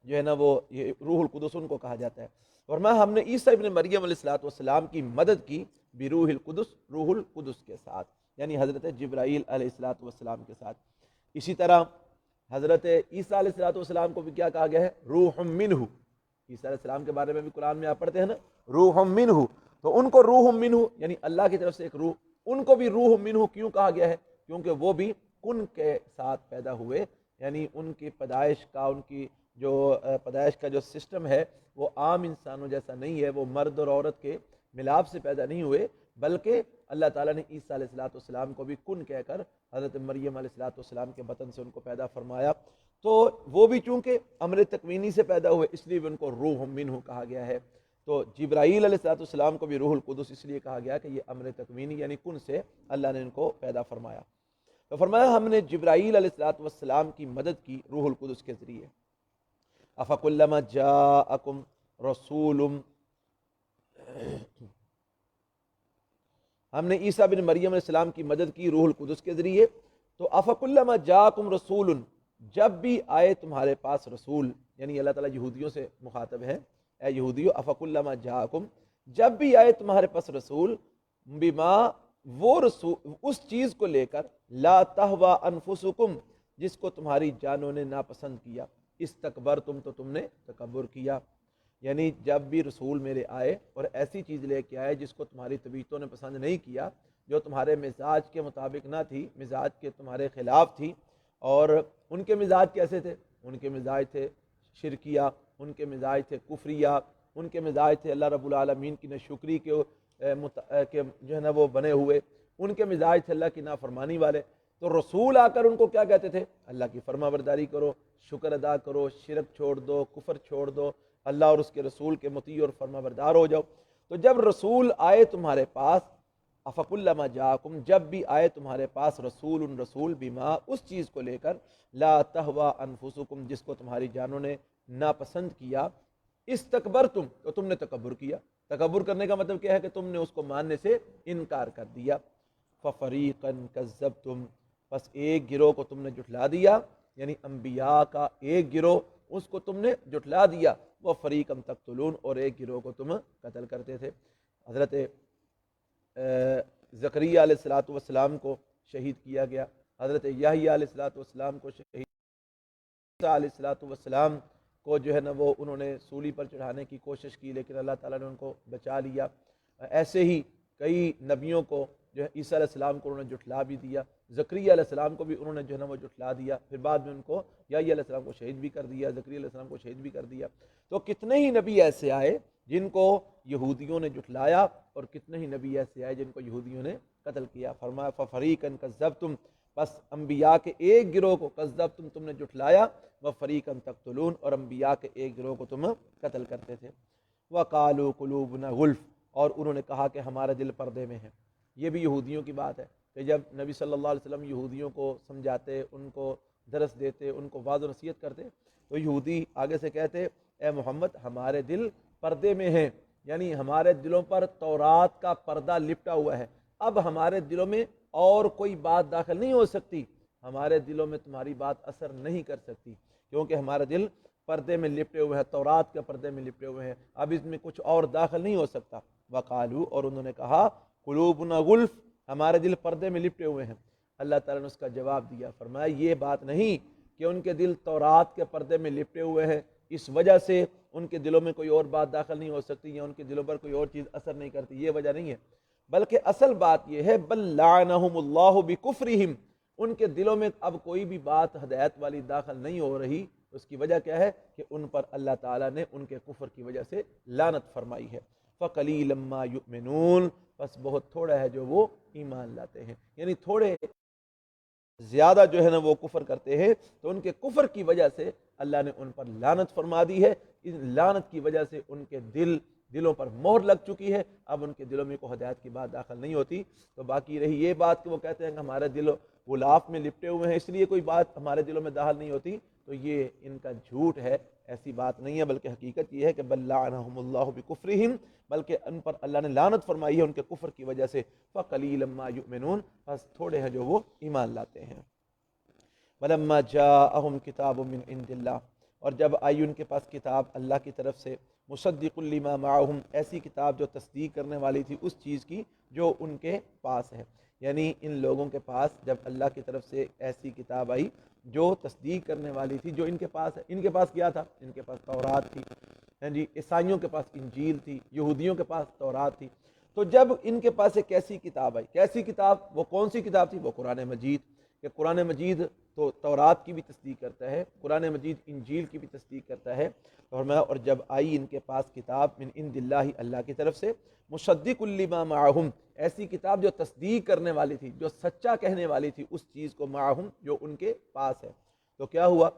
جو ہے نا وہ یہ روح القدس ان کو کہا جاتا ہے۔ اور ہم نے عیسیٰ ابن مریم علیہ السلام کی مدد کی بروح القدس، روح القدس کے ساتھ، یعنی حضرت جبرائیل علیہ السلام کے ساتھ۔ اسی طرح حضرت عیسیٰ علیہ السلام کو بھی کیا کہا گیا ہے؟ روح منہ۔ عیسیٰ علیہ السلام کے بارے میں بھی قرآن میں آپ پڑھتے ہیں نا، روح منہ، تو ان کو روح منہ یعنی اللہ کی طرف سے ایک روح، ان کو بھی روح منہ کیوں کہا گیا ہے؟ کیونکہ وہ بھی کن کے ساتھ پیدا ہوئے، یعنی ان کی پیدائش کا، ان کی جو پیدائش کا جو سسٹم ہے وہ عام انسانوں جیسا نہیں ہے، وہ مرد اور عورت کے ملاپ سے پیدا نہیں ہوئے، بلکہ اللہ تعالیٰ نے عیسیٰ علیہ السلام کو بھی کن کہہ کر حضرت مریم علیہ السلام کے بطن سے ان کو پیدا فرمایا۔ تو وہ بھی چونکہ امر تکوینی سے پیدا ہوئے اس لیے بھی ان کو روح منہ کہا گیا ہے۔ تو جبرائیل علیہ السلام کو بھی روح القدس اس لیے کہا گیا کہ یہ امر تکوینی یعنی کن سے اللہ نے ان کو پیدا فرمایا۔ تو فرمایا ہم نے جبرائیل علیہ السلام کی مدد کی روح القدس کے ذریعے۔ افکلما جاءکم رسول، ہم نے عیسیٰ بن مریم علیہ السلام کی مدد کی روح القدس کے ذریعے۔ تو افکلما جاءکم رسول، جب بھی آئے تمہارے پاس رسول، یعنی اللہ تعالیٰ یہودیوں سے مخاطب ہے، اے یہودیو افکلما جاءکم، جب بھی آئے تمہارے پاس رسول، بما وہ رسول اس چیز کو لے کر لا تہوا انفسکم جس کو تمہاری جانوں نے ناپسند کیا، استکبرتم تو تم نے تکبر کیا۔ یعنی جب بھی رسول میرے آئے اور ایسی چیز لے کے آئے جس کو تمہاری طبیعتوں نے پسند نہیں کیا، جو تمہارے مزاج کے مطابق نہ تھی، مزاج کے تمہارے خلاف تھی، اور ان کے مزاج کیسے تھے؟ ان کے مزاج تھے شرکیہ، ان کے مزاج تھے کفریہ، ان کے مزاج تھے اللہ رب العالمین کی ناشکری کے جو ہے نا وہ بنے ہوئے، ان کے مزاج تھے اللہ کی نافرمانی والے۔ تو رسول آ کر ان کو کیا کہتے تھے؟ اللہ کی فرما برداری کرو، شکر ادا کرو، شرک چھوڑ دو، کفر چھوڑ دو، اللہ اور اس کے رسول کے مطیع اور فرما بردار ہو جاؤ۔ تو جب رسول آئے تمہارے پاس، افکلما جاکم جب بھی آئے تمہارے پاس رسول بما اس چیز کو لے کر لا تہوا انفسکم جس کو تمہاری جانوں نے ناپسند کیا، استکبرتم تو تم نے تکبر کیا۔ تکبر کرنے کا مطلب کیا ہے؟ کہ تم نے اس کو ماننے سے انکار کر دیا۔ ففریقا کذبتم پس ایک گروہ کو تم نے جھٹلا دیا، یعنی انبیاء کا ایک گروہ اس کو تم نے جھٹلا دیا، وہ فریقا تقتلون اور ایک گروہ کو تم قتل کرتے تھے۔ حضرت زکریا علیہ السلام کو شہید کیا گیا، حضرت یحییٰ علیہ السلام کو شہید، عیسیٰ علیہ السلام کو جو ہے نا وہ انہوں نے سولی پر چڑھانے کی کوشش کی لیکن اللہ تعالیٰ نے ان کو بچا لیا۔ ایسے ہی کئی نبیوں کو جو ہے عیسیٰ علیہ السلام کو انہوں نے جھٹلا بھی دیا، زکریا علیہ السلام کو بھی انہوں نے جو ہے نا وہ جھٹلا دیا، پھر بعد میں ان کو یحییٰ علیہ السلام کو شہید بھی کر دیا، زکریا علیہ السلام کو شہید بھی کر دیا۔ تو کتنے ہی نبی ایسے آئے جن کو یہودیوں نے جھٹلایا، اور کتنے ہی نبی ایسے آئے جن کو یہودیوں نے قتل کیا۔ فرمایا ففریقا کذبتم پس انبیاء کے ایک گروہ کو کذبتم تم نے جھٹلایا، وفریقا تقتلون اور انبیاء کے ایک گروہ کو تم قتل کرتے تھے۔ وقالوا قلوبنا غلف اور انہوں نے کہا کہ ہمارا دل پردے میں ہے۔ یہ بھی یہودیوں کی بات ہے کہ جب نبی صلی اللہ علیہ وسلم یہودیوں کو سمجھاتے، ان کو درس دیتے، ان کو وعظ و نصیحت کرتے، تو یہودی آگے سے کہتے اے محمد ہمارے دل پردے میں ہیں، یعنی ہمارے دلوں پر تورات کا پردہ لپٹا ہوا ہے، اب ہمارے دلوں میں اور کوئی بات داخل نہیں ہو سکتی، ہمارے دلوں میں تمہاری بات اثر نہیں کر سکتی، کیونکہ ہمارا دل پردے میں لپٹے ہوئے ہیں، تورات کے پردے میں لپٹے ہوئے ہیں، اب اس میں کچھ اور داخل نہیں ہو سکتا۔ وقالو اور انہوں نے کہا قلوبنا غلف ہمارے دل پردے میں لپٹے ہوئے ہیں۔ اللہ تعالیٰ نے اس کا جواب دیا، فرمایا یہ بات نہیں کہ ان کے دل تورات کے پردے میں لپٹے ہوئے ہیں اس وجہ سے ان کے دلوں میں کوئی اور بات داخل نہیں ہو سکتی یا ان کے دلوں پر کوئی اور چیز اثر نہیں کرتی، یہ وجہ نہیں ہے، بلکہ اصل بات یہ ہے بل لعنہم اللہ بکفرہم ان کے دلوں میں اب کوئی بھی بات ہدایت والی داخل نہیں ہو رہی۔ اس کی وجہ کیا ہے؟ کہ ان پر اللہ تعالیٰ نے ان کے کفر کی وجہ سے لعنت فرمائی ہے۔ فَقَلِيلًا مَا يُؤْمِنُونَ بس بہت تھوڑا ہے جو وہ ایمان لاتے ہیں، یعنی تھوڑے زیادہ جو ہے نا وہ کفر کرتے ہیں، تو ان کے کفر کی وجہ سے اللہ نے ان پر لعنت فرما دی ہے۔ اس لعنت کی وجہ سے ان کے دلوں پر مہر لگ چکی ہے، اب ان کے دلوں میں کوئی ہدایت کی بات داخل نہیں ہوتی۔ تو باقی رہی یہ بات کہ وہ کہتے ہیں کہ ہمارے دل غلاف میں لپٹے ہوئے ہیں اس لیے کوئی بات ہمارے دلوں میں داخل نہیں ہوتی، تو یہ ان کا جھوٹ ہے، ایسی بات نہیں ہے، بلکہ حقیقت یہ ہے کہ بل لعنہم اللہ بکفرہم بلکہ ان پر اللہ نے لعنت فرمائی ہے ان کے کفر کی وجہ سے۔ فقلیلا ما یؤمنون بس تھوڑے ہیں جو وہ ایمان لاتے ہیں۔ ولما جاءہم کتاب من عند اللہ اور جب آئی ان کے پاس کتاب اللہ کی طرف سے، مصدق لما معہم ایسی کتاب جو تصدیق کرنے والی تھی اس چیز کی جو ان کے پاس ہے، یعنی ان لوگوں کے پاس جب اللہ کی طرف سے ایسی کتاب آئی جو تصدیق کرنے والی تھی جو ان کے پاس ہے۔ ان کے پاس کیا تھا؟ ان کے پاس تورات تھی، ہاں جی، عیسائیوں کے پاس انجیل تھی، یہودیوں کے پاس تورات تھی۔ تو جب ان کے پاس ایک ایسی کتاب آئی، کیسی کتاب؟ وہ کون سی کتاب تھی؟ وہ قرآن مجید، کہ قرآن مجید تو تورات کی بھی تصدیق کرتا ہے، قرآن مجید انجیل کی بھی تصدیق کرتا ہے۔ اور جب آئی ان کے پاس کتاب من عند اللہ اللہ کی طرف سے، مصدق لما معہم ایسی کتاب جو تصدیق کرنے والی تھی، جو سچا کہنے والی تھی اس چیز کو، معہم جو ان کے پاس ہے، تو کیا ہوا؟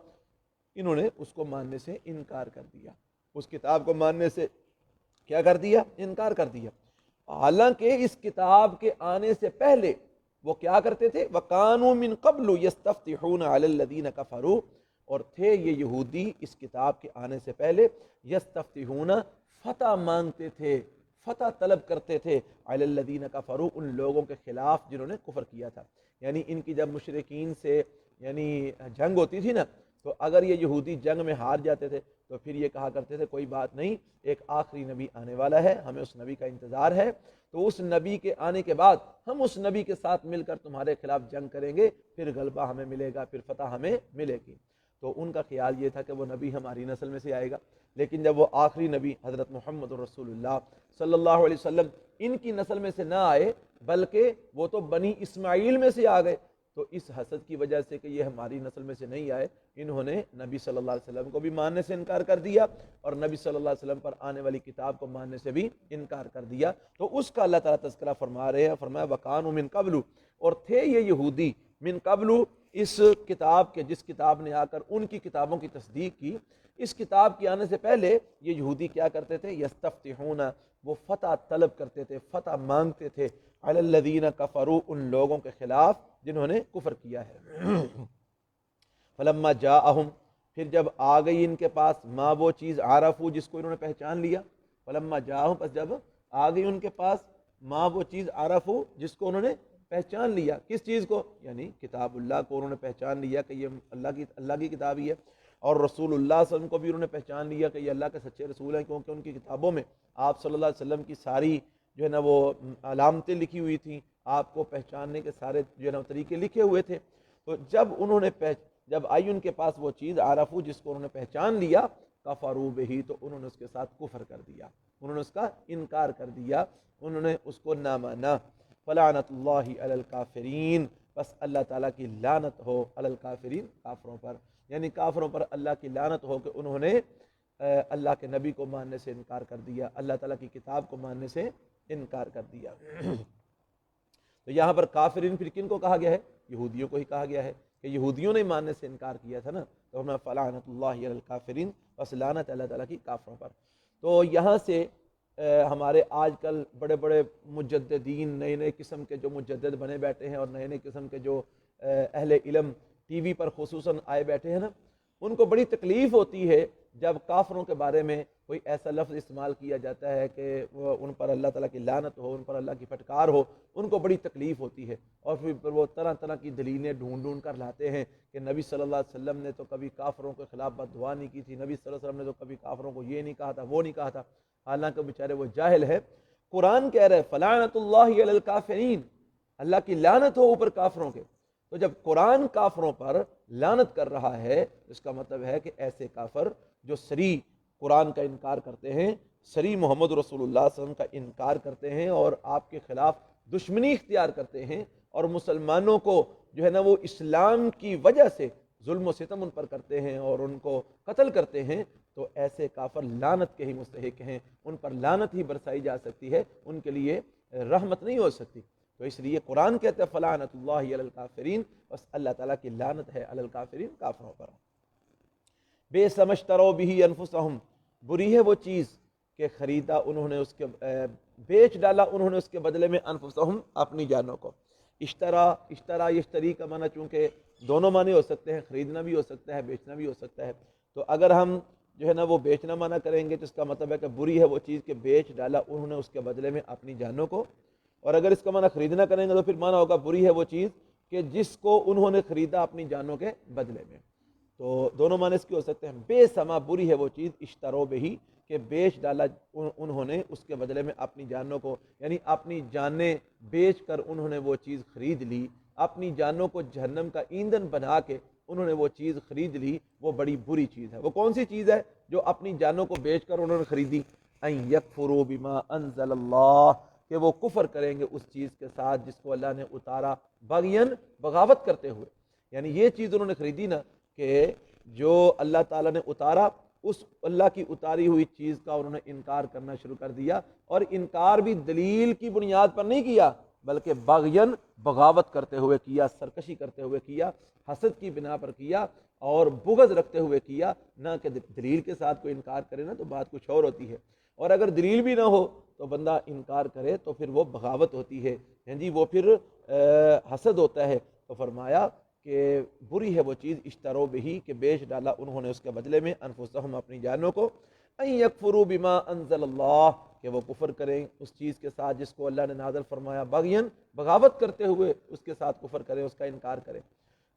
انہوں نے اس کو ماننے سے انکار کر دیا، اس کتاب کو ماننے سے کیا کر دیا؟ انکار کر دیا۔ حالانکہ اس کتاب کے آنے سے پہلے وہ کیا کرتے تھے؟ وَقَانُوا مِن قَبْلُ يَسْتَفْتِحُونَ عَلَى الَّذِينَ كَفَرُوا اور تھے یہ یہودی اس کتاب کے آنے سے پہلے یستفتحون فتح مانگتے تھے، فتح طلب کرتے تھے، علی الذین کفروا ان لوگوں کے خلاف جنہوں نے کفر کیا تھا۔ یعنی ان کی جب مشرکین سے یعنی جنگ ہوتی تھی نا، تو اگر یہ یہودی جنگ میں ہار جاتے تھے تو پھر یہ کہا کرتے تھے کوئی بات نہیں، ایک آخری نبی آنے والا ہے، ہمیں اس نبی کا انتظار ہے، تو اس نبی کے آنے کے بعد ہم اس نبی کے ساتھ مل کر تمہارے خلاف جنگ کریں گے، پھر غلبہ ہمیں ملے گا، پھر فتح ہمیں ملے گی۔ تو ان کا خیال یہ تھا کہ وہ نبی ہماری نسل میں سے آئے گا، لیکن جب وہ آخری نبی حضرت محمد رسول اللہ صلی اللہ علیہ وسلم ان کی نسل میں سے نہ آئے بلکہ وہ تو بنی اسماعیل میں سے آ گئے، تو اس حسد کی وجہ سے کہ یہ ہماری نسل میں سے نہیں آئے، انہوں نے نبی صلی اللہ علیہ وسلم کو بھی ماننے سے انکار کر دیا اور نبی صلی اللہ علیہ وسلم پر آنے والی کتاب کو ماننے سے بھی انکار کر دیا۔ تو اس کا اللہ تعالیٰ تذکرہ فرما رہے ہیں، فرمایا وَكَانُوا مِن قَبْلُ، اور تھے یہ یہودی من قبل، اس کتاب کے جس کتاب نے آ کر ان کی کتابوں کی تصدیق کی، اس کتاب کے آنے سے پہلے یہ یہودی کیا کرتے تھے؟ یستفتحون، وہ فتح طلب کرتے تھے، فتح مانگتے تھے، علی الذین کفروا، ان لوگوں کے خلاف جنہوں نے کفر کیا ہے۔ فلما جاءہم، پھر جب آ گئی ان کے پاس، ما وہ چیز، عرفو جس کو انہوں نے پہچان لیا، فلما جاءہم، پس جب آ گئی ان کے پاس، ما وہ چیز، عرفو جس کو انہوں نے پہچان لیا، کس چیز کو؟ یعنی کتاب اللہ کو انہوں نے پہچان لیا کہ یہ اللہ کی کتاب ہی ہے، اور رسول اللہ صلی اللہ علیہ وسلم کو بھی انہوں نے پہچان لیا کہ یہ اللہ کے سچے رسول ہیں، کیونکہ ان کی کتابوں میں آپ صلی اللہ علیہ وسلم کی ساری جو ہے نا وہ علامتیں لکھی ہوئی تھیں، آپ کو پہچاننے کے سارے جو ہے نا طریقے لکھے ہوئے تھے۔ تو جب انہوں نے جب آئی ان کے پاس وہ چیز، عرفو جس کو انہوں نے پہچان لیا، کفروا بہ، تو انہوں نے اس کے ساتھ کفر کر دیا، انہوں نے اس کا انکار کر دیا، انہوں نے اس کو نہ مانا۔ فلعنت اللہ علی الکافرین، بس اللہ تعالیٰ کی لعنت ہو علی الکافرین، کافروں پر، یعنی کافروں پر اللہ کی لعنت ہو کہ انہوں نے اللہ کے نبی کو ماننے سے انکار کر دیا، اللہ تعالیٰ کی کتاب کو ماننے سے انکار کر دیا۔ تو یہاں پر کافرین پھر کن کو کہا گیا ہے؟ یہودیوں کو ہی کہا گیا ہے کہ یہودیوں نے ماننے سے انکار کیا تھا نا، تو ہمیں فلعنت اللہ علی الکافرین، بس لعنت اللہ تعالیٰ کی کافروں پر۔ تو یہاں سے ہمارے آج کل بڑے بڑے مجددین، نئے نئے قسم کے جو مجدد بنے بیٹھے ہیں اور نئے نئے قسم کے جو اہل علم ٹی وی پر خصوصاً آئے بیٹھے ہیں نا، ان کو بڑی تکلیف ہوتی ہے جب کافروں کے بارے میں کوئی ایسا لفظ استعمال کیا جاتا ہے کہ وہ ان پر اللہ تعالیٰ کی لعنت ہو، ان پر اللہ کی پھٹکار ہو، ان کو بڑی تکلیف ہوتی ہے، اور پھر وہ طرح طرح کی دلیلیں ڈھونڈ کر لاتے ہیں کہ نبی صلی اللہ علیہ وسلم نے تو کبھی کافروں کے خلاف بد دعا نہیں کی تھی، نبی صلی اللہ علیہ وسلم نے تو کبھی کافروں کو یہ نہیں کہا تھا، وہ نہیں کہا تھا، حالانکہ بیچارے وہ جاہل ہے۔ قرآن کہہ رہے فلعنت اللہ علی الکافرین، اللہ کی لعنت ہو اوپر کافروں کے۔ تو جب قرآن کافروں پر لعنت کر رہا ہے، اس کا مطلب ہے کہ ایسے کافر جو صریح قرآن کا انکار کرتے ہیں، صریح محمد رسول اللہ صلی اللہ علیہ وسلم کا انکار کرتے ہیں اور آپ کے خلاف دشمنی اختیار کرتے ہیں، اور مسلمانوں کو جو ہے نا وہ اسلام کی وجہ سے ظلم و ستم ان پر کرتے ہیں اور ان کو قتل کرتے ہیں، تو ایسے کافر لعنت کے ہی مستحق ہیں، ان پر لعنت ہی برسائی جا سکتی ہے، ان کے لیے رحمت نہیں ہو سکتی۔ تو اس لیے قرآن کہتے ہیں فلعنت اللہ علی الکافرین، بس اللہ تعالیٰ کی لعنت ہے علی الکافرین، کافروں پر۔ بے سمجھترو بھی انفسہم، بری ہے وہ چیز کہ خریدا انہوں نے اس کے بیچ ڈالا انہوں نے اس کے بدلے میں انفسہم، اپنی جانوں کو۔ اشترا یشتری کا معنی چونکہ دونوں معنی ہو سکتے ہیں، خریدنا بھی ہو سکتا ہے، بیچنا بھی ہو سکتا ہے، تو اگر ہم جو ہے نا وہ بیچنا معنی کریں گے تو اس کا مطلب ہے کہ بری ہے وہ چیز کہ بیچ ڈالا انہوں نے اس کے بدلے میں اپنی جانوں کو، اور اگر اس کا معنی خریدنا کریں گے تو پھر معنی ہوگا بری ہے وہ چیز کہ جس کو انہوں نے خریدا اپنی جانوں کے بدلے میں۔ تو دونوں معنی اس کے ہو سکتے ہیں۔ بے سما، بری ہے وہ چیز، اشترو بہی، کہ بیچ ڈالا انہوں نے اس کے بدلے میں اپنی جانوں کو، یعنی اپنی جانیں بیچ کر انہوں نے وہ چیز خرید لی، اپنی جانوں کو جہنم کا ایندھن بنا کے انہوں نے وہ چیز خرید لی، وہ بڑی بری چیز ہے۔ وہ کون سی چیز ہے جو اپنی جانوں کو بیچ کر انہوں نے خریدی؟ ان یکفروا بما انزل اللہ، کہ وہ کفر کریں گے اس چیز کے ساتھ جس کو اللہ نے اتارا، بغین، بغاوت کرتے ہوئے، یعنی یہ چیز انہوں نے خریدی نا کہ جو اللہ تعالیٰ نے اتارا، اس اللہ کی اتاری ہوئی چیز کا انہوں نے انکار کرنا شروع کر دیا، اور انکار بھی دلیل کی بنیاد پر نہیں کیا بلکہ بغین، بغاوت کرتے ہوئے کیا، سرکشی کرتے ہوئے کیا، حسد کی بنا پر کیا اور بغض رکھتے ہوئے کیا، نہ کہ دلیل کے ساتھ کوئی انکار کرے نا تو بات کچھ اور ہوتی ہے، اور اگر دلیل بھی نہ ہو تو بندہ انکار کرے تو پھر وہ بغاوت ہوتی ہے، جی وہ پھر حسد ہوتا ہے۔ تو فرمایا کہ بری ہے وہ چیز، اشترو بہی، کہ بیچ ڈالا انہوں نے اس کے بدلے میں انفسہم، اپنی جانوں کو، ان یکفروا بما انزل اللہ، کہ وہ کفر کریں اس چیز کے ساتھ جس کو اللہ نے نازل فرمایا، بغین، بغاوت کرتے ہوئے اس کے ساتھ کفر کریں، اس کا انکار کریں۔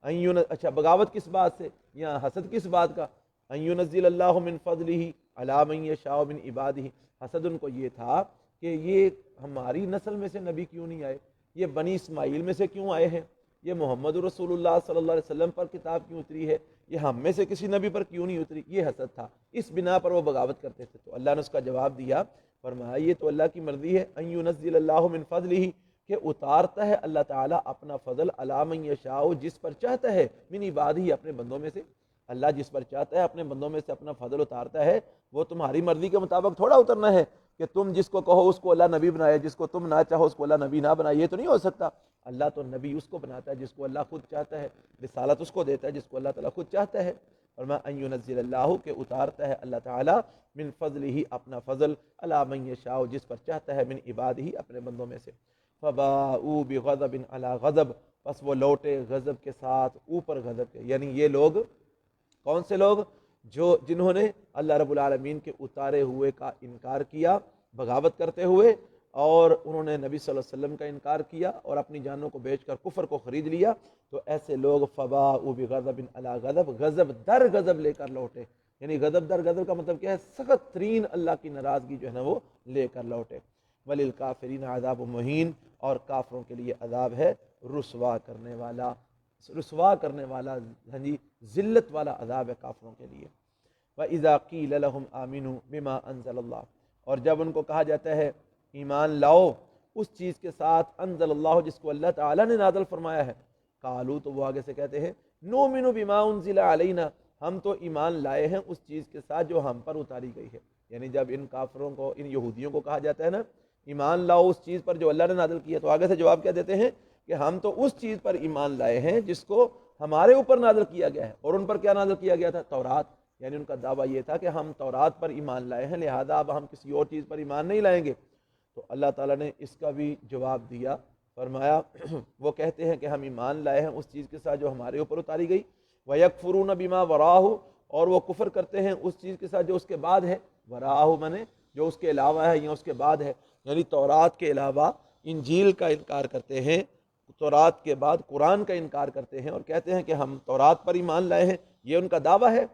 اچھا بغاوت کس بات سے، یہاں حسد کس بات کا؟ ان ينزل اللہ من فضلہ علی من یشاء من عبادہ، حسد ان کو یہ تھا کہ یہ ہماری نسل میں سے نبی کیوں نہیں آئے، یہ بنی اسماعیل میں سے کیوں آئے ہیں، یہ محمد رسول اللہ صلی اللہ علیہ وسلم پر کتاب کیوں اتری ہے، یہ ہم میں سے کسی نبی پر کیوں نہیں اتری، یہ حسد تھا، اس بنا پر وہ بغاوت کرتے تھے۔ تو اللہ نے اس کا جواب دیا، فرمایا یہ تو اللہ کی مرضی ہے، ان ينزل اللہ من فضلہ، کہ اتارتا ہے اللہ تعالیٰ اپنا فضل علی من یشاء، جس پر چاہتا ہے، من عبادہ، اپنے بندوں میں سے۔ اللہ جس پر چاہتا ہے اپنے بندوں میں سے اپنا فضل اتارتا ہے، وہ تمہاری مرضی کے مطابق تھوڑا اترنا ہے کہ تم جس کو کہو اس کو اللہ نبی بنائے، جس کو تم نہ چاہو اس کو اللہ نبی نہ بنائے، یہ تو نہیں ہو سکتا۔ اللہ تو نبی اس کو بناتا ہے جس کو اللہ خود چاہتا ہے، رسالت اس کو دیتا ہے جس کو اللہ تعالیٰ خود چاہتا ہے۔ اور میں ان ينزل اللہ، کہ اتارتا ہے اللہ تعالیٰ من فضلہ، اپنا فضل، علی من یشاء، جس پر چاہتا ہے، من عبادہ، اپنے بندوں میں سے۔ فباؤوا بغضب علی غضب، پس وہ لوٹے غضب کے ساتھ اوپر غضب کے، یعنی یہ لوگ کون سے لوگ؟ جنہوں نے اللہ رب العالمین کے اتارے ہوئے کا انکار کیا بغاوت کرتے ہوئے، اور انہوں نے نبی صلی اللہ علیہ وسلم کا انکار کیا اور اپنی جانوں کو بیچ کر کفر کو خرید لیا، تو ایسے لوگ فباؤوا بغضب علی غضب، غضب در غضب لے کر لوٹے، یعنی غضب در غضب کا مطلب کیا ہے؟ سخت ترین اللہ کی ناراضگی جو ہے نا وہ لے کر لوٹے۔ وللکافرین عذاب مہین، اور کافروں کے لیے عذاب ہے رسوا کرنے والا، ہاں جی، ذلت والا عذاب ہے کافروں کے لیے۔ وَإِذَا قِيلَ لَهُمْ آمِنُوا بِمَا أَنزَلَ اللَّهُ، اور جب ان کو کہا جاتا ہے ایمان لاؤ اس چیز کے ساتھ انزل اللہ، جس کو اللہ تعالیٰ نے نازل فرمایا ہے، قالوا، تو وہ آگے سے کہتے ہیں نؤمن بما انزل علینا، ہم تو ایمان لائے ہیں اس چیز کے ساتھ جو ہم پر اتاری گئی ہے۔ یعنی جب ان کافروں کو، ان یہودیوں کو کہا جاتا ہے نا ایمان لاؤ اس چیز پر جو اللہ نے نازل کیا، تو آگے سے جواب کیا دیتے ہیں کہ ہم تو اس چیز پر ایمان لائے ہیں جس کو ہمارے اوپر نازل کیا گیا ہے، اور ان پر کیا نازل کیا گیا تھا؟ تورات۔ یعنی ان کا دعویٰ یہ تھا کہ ہم تورات پر ایمان لائے ہیں، لہذا اب ہم کسی اور چیز پر ایمان نہیں لائیں گے۔ تو اللہ تعالیٰ نے اس کا بھی جواب دیا، فرمایا وہ کہتے ہیں کہ ہم ایمان لائے ہیں اس چیز کے ساتھ جو ہمارے اوپر اتاری گئی، وَيَكْفُرُونَ بِمَا وَرَاهُ، اور وہ کفر کرتے ہیں اس چیز کے ساتھ جو اس کے بعد ہے، وراءہ منے جو اس کے علاوہ ہے یا اس کے بعد ہے، یعنی تورات کے علاوہ انجیل کا انکار کرتے ہیں، تورات کے بعد قرآن کا انکار کرتے ہیں اور کہتے ہیں کہ ہم تورات پر ایمان لائے ہیں، یہ ان کا دعویٰ ہے۔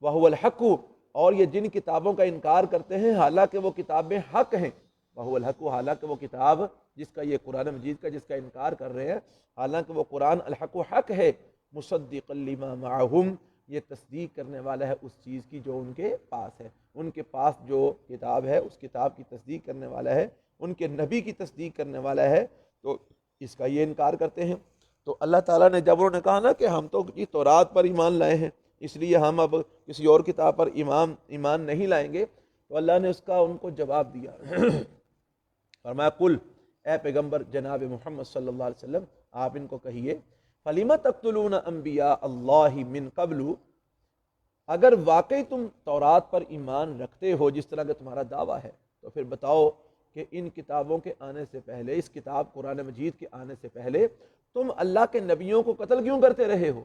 وَهُوَ الْحَقُّ، اور یہ جن کتابوں کا انکار کرتے ہیں حالانکہ وہ کتابیں حق ہیں، وَهُوَ الْحَقُّ، حالانکہ وہ کتاب جس کا یہ قرآن مجید کا جس کا انکار کر رہے ہیں، حالانکہ وہ قرآن الحق حق ہے، مصدقا لما معہم، یہ تصدیق کرنے والا ہے اس چیز کی جو ان کے پاس ہے، ان کے پاس جو کتاب ہے اس کتاب کی تصدیق کرنے والا ہے، ان کے نبی کی تصدیق کرنے والا ہے، تو اس کا یہ انکار کرتے ہیں۔ تو اللہ تعالیٰ نے جب انہوں نے کہا نا کہ ہم تو تورات پر ایمان لائے ہیں اس لیے ہم اب کسی اور کتاب پر ایمان نہیں لائیں گے، تو اللہ نے اس کا ان کو جواب دیا، فرمایا قل، اے پیغمبر جناب محمد صلی اللہ علیہ وسلم آپ ان کو کہیے، فَلِمَ تَقْتُلُونَ أَنْبِيَاءَ اللَّهِ مِنْ قَبْلُ، اگر واقعی تم تورات پر ایمان رکھتے ہو جس طرح کا تمہارا دعویٰ ہے، تو پھر بتاؤ کہ ان کتابوں کے آنے سے پہلے، اس کتاب قرآن مجید کے آنے سے پہلے تم اللہ کے نبیوں کو قتل کیوں کرتے رہے ہو؟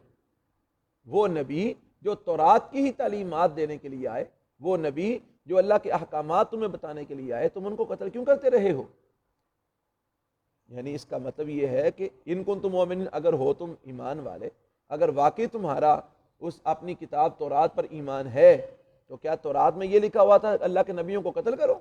وہ نبی جو تورات کی ہی تعلیمات دینے کے لیے آئے، وہ نبی جو اللہ کے احکامات تمہیں بتانے کے لیے آئے، تم ان کو قتل کیوں کرتے رہے ہو؟ یعنی اس کا مطلب یہ ہے کہ ان کنتم مؤمنین، اگر ہو تم ایمان والے، اگر واقعی تمہارا اس اپنی کتاب تورات پر ایمان ہے، تو کیا تورات میں یہ لکھا ہوا تھا اللہ کے نبیوں کو قتل کرو؟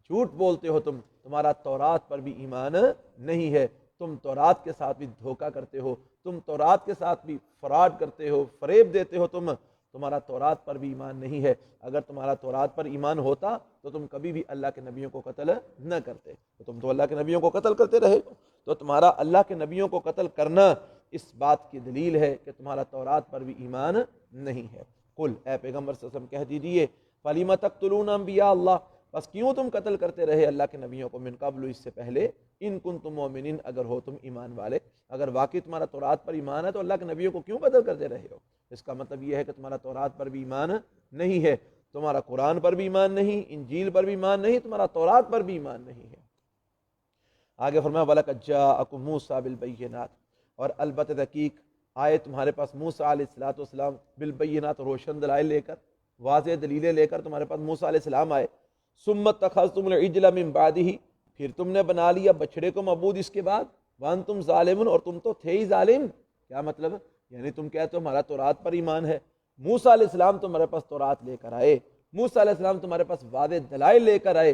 جھوٹ بولتے ہو تم، تمہارا تورات پر بھی ایمان نہیں ہے، تم تورات کے ساتھ بھی دھوکہ کرتے ہو، تم تورات کے ساتھ بھی فراڈ کرتے ہو، فریب دیتے ہو، تمہارا تورات پر بھی ایمان نہیں ہے۔ اگر تمہارا تورات پر ایمان ہوتا تو تم کبھی بھی اللہ کے نبیوں کو قتل نہ کرتے، تو تم تو اللہ کے نبیوں کو قتل کرتے رہے ہو، تو تمہارا اللہ کے نبیوں کو قتل کرنا اس بات کی دلیل ہے کہ تمہارا تورات پر بھی ایمان نہیں ہے۔ قل، اے پیغمبر صلی اللہ علیہ وسلم کہہ دیجئے، فَلِمَ تَقْتُلُونَ أَنْبِيَاءَ اللَّهِ، بس کیوں تم قتل کرتے رہے اللہ کے نبیوں کو، من قبل، اس سے پہلے، ان کنتم مؤمنین، اگر ہو تم ایمان والے، اگر واقعی تمہارا تورات پر ایمان ہے تو اللہ کے نبیوں کو کیوں قتل کرتے رہے ہو؟ اس کا مطلب یہ ہے کہ تمہارا تورات پر بھی ایمان نہیں ہے، تمہارا قرآن پر بھی ایمان نہیں، انجیل پر بھی ایمان نہیں، تمہارا تورات پر بھی ایمان نہیں ہے۔ آگے فرمایا وَلَقَدْ جَاءَكُم مُوسَىٰ بِالْبَيِّنَاتِ، اور البتہ تحقیق آئے تمہارے پاس موسیٰ علیہ السلام بالبینات، روشن دلائل لے کر، واضح دلیلیں لے کر تمہارے پاس موسیٰ علیہ السلام آئے۔ ثُمَّ اتَّخَذْتُمُ الْعِجْلَ مِن بَعْدِهِ، پھر تم نے بنا لیا بچڑے کو معبود اس کے بعد، وَأَنْتُمْ ظَالِمُونَ، اور تم تو تھے ہی ظالم، کیا مطلب؟ یعنی تم کہتے ہو ہمارا تورات پر ایمان ہے، موسیٰ علیہ السلام تمہارے پاس تورات لے کر آئے، موسیٰ علیہ السلام تمہارے پاس واضح دلائل لے کر آئے،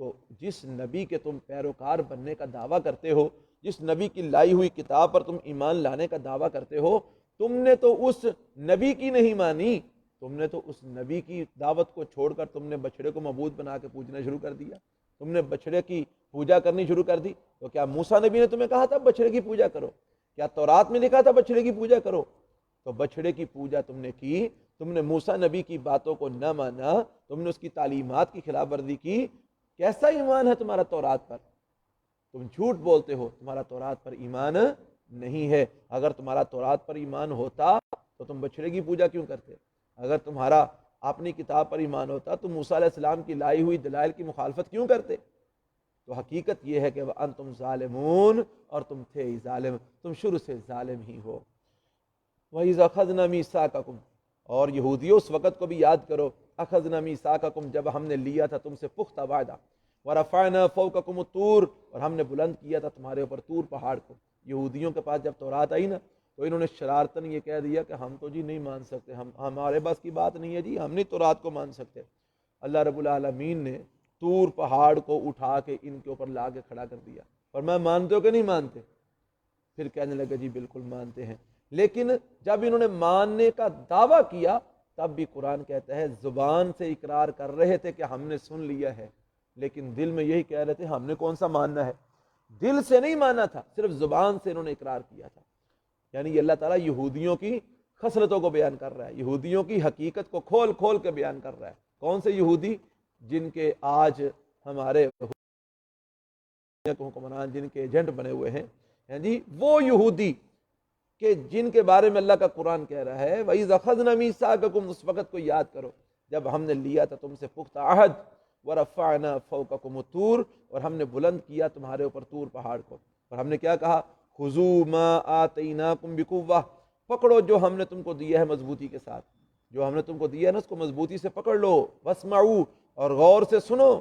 تو جس نبی کے تم پیروکار بننے کا دعویٰ کرتے ہو، جس نبی کی لائی ہوئی کتاب پر تم ایمان لانے کا دعویٰ کرتے ہو، تم نے تو اس نبی کی نہیں مانی، تم نے تو اس نبی کی دعوت کو چھوڑ کر تم نے بچھڑے کو معبود بنا کے پوجنا شروع کر دیا، تم نے بچھڑے کی پوجا کرنی شروع کر دی۔ تو کیا موسیٰ نبی نے تمہیں کہا تھا بچھڑے کی پوجا کرو؟ کیا تورات میں لکھا تھا بچھڑے کی پوجا کرو؟ تو بچھڑے کی پوجا تم نے کی، تم نے موسیٰ نبی کی باتوں کو نہ مانا، تم نے اس کی تعلیمات کی خلاف ورزی کی۔ کیسا ایمان ہے تمہارا تورات پر؟ تم جھوٹ بولتے ہو، تمہارا تورات پر ایمان نہیں ہے۔ اگر تمہارا تورات پر ایمان ہوتا تو تم بچھڑے کی پوجا کیوں کرتے؟ اگر تمہارا اپنی کتاب پر ایمان ہوتا تو موسیٰ علیہ السلام کی لائی ہوئی دلائل کی مخالفت کیوں کرتے؟ تو حقیقت یہ ہے کہ وَأَنْتُمْ ظَالِمُونَ، اور تم تھے ہی ظالم، تم شروع سے ظالم ہی ہو۔ وَإِذْ أَخَذْنَا مِيثَاقَكُمْ، اور یہودیوں اس وقت کو بھی یاد کرو، أَخَذْنَا مِيثَاقَكُمْ، جب ہم نے لیا تھا تم سے پختہ وعدہ، وَرَفَعْنَا فَوْقَكُمُ الطُّورَ، اور ہم نے بلند کیا تھا تمہارے اوپر طور پہاڑ کو۔ یہودیوں کے پاس جب تورات آئی نا تو انہوں نے شرارتاً یہ کہہ دیا کہ ہم تو جی نہیں مان سکتے، ہمارے بس کی بات نہیں ہے جی، ہم نہیں تورات کو مان سکتے۔ اللہ رب العالمین نے طور پہاڑ کو اٹھا کے ان کے اوپر لا کے کھڑا کر دیا، اور میں مانتے ہو کہ نہیں مانتے؟ پھر کہنے لگے جی بالکل مانتے ہیں۔ لیکن جب انہوں نے ماننے کا دعویٰ کیا تب بھی قرآن کہتا ہے زبان سے اقرار کر رہے تھے کہ ہم نے سن لیا ہے، لیکن دل میں یہی کہہ رہے تھے ہم نے کون سا ماننا ہے۔ دل سے نہیں مانا تھا، صرف زبان سے انہوں نے اقرار کیا تھا۔ یعنی اللہ تعالیٰ یہودیوں کی خصلتوں کو بیان کر رہا ہے، یہودیوں کی حقیقت کو کھول کھول کے بیان کر رہا ہے۔ کون سے یہودی؟ جن کے آج ہمارے حکمران، جن کے ایجنٹ بنے ہوئے ہیں جی، وہ یہودی کہ جن کے بارے میں اللہ کا قرآن کہہ رہا ہے وَإِذْ أَخَذْنَا مِيثَاقَكُمْ، اس وقت کو یاد کرو جب ہم نے لیا تھا تم سے پختہ عہد، وَرَفَعْنَا فَوْقَكُمُ الطُّورَ، اور ہم نے بلند کیا تمہارے اوپر طور پہاڑ کو، اور ہم نے کیا کہا؟ خُذُوا مَا آتَيْنَاكُمْ بِقُوَّةٍ، پکڑو جو ہم نے تم کو دیا ہے مضبوطی کے ساتھ، جو ہم نے تم کو دیا ہے نا اس کو مضبوطی سے پکڑ لو، وَاسْمَعُوا، اور غور سے سنو۔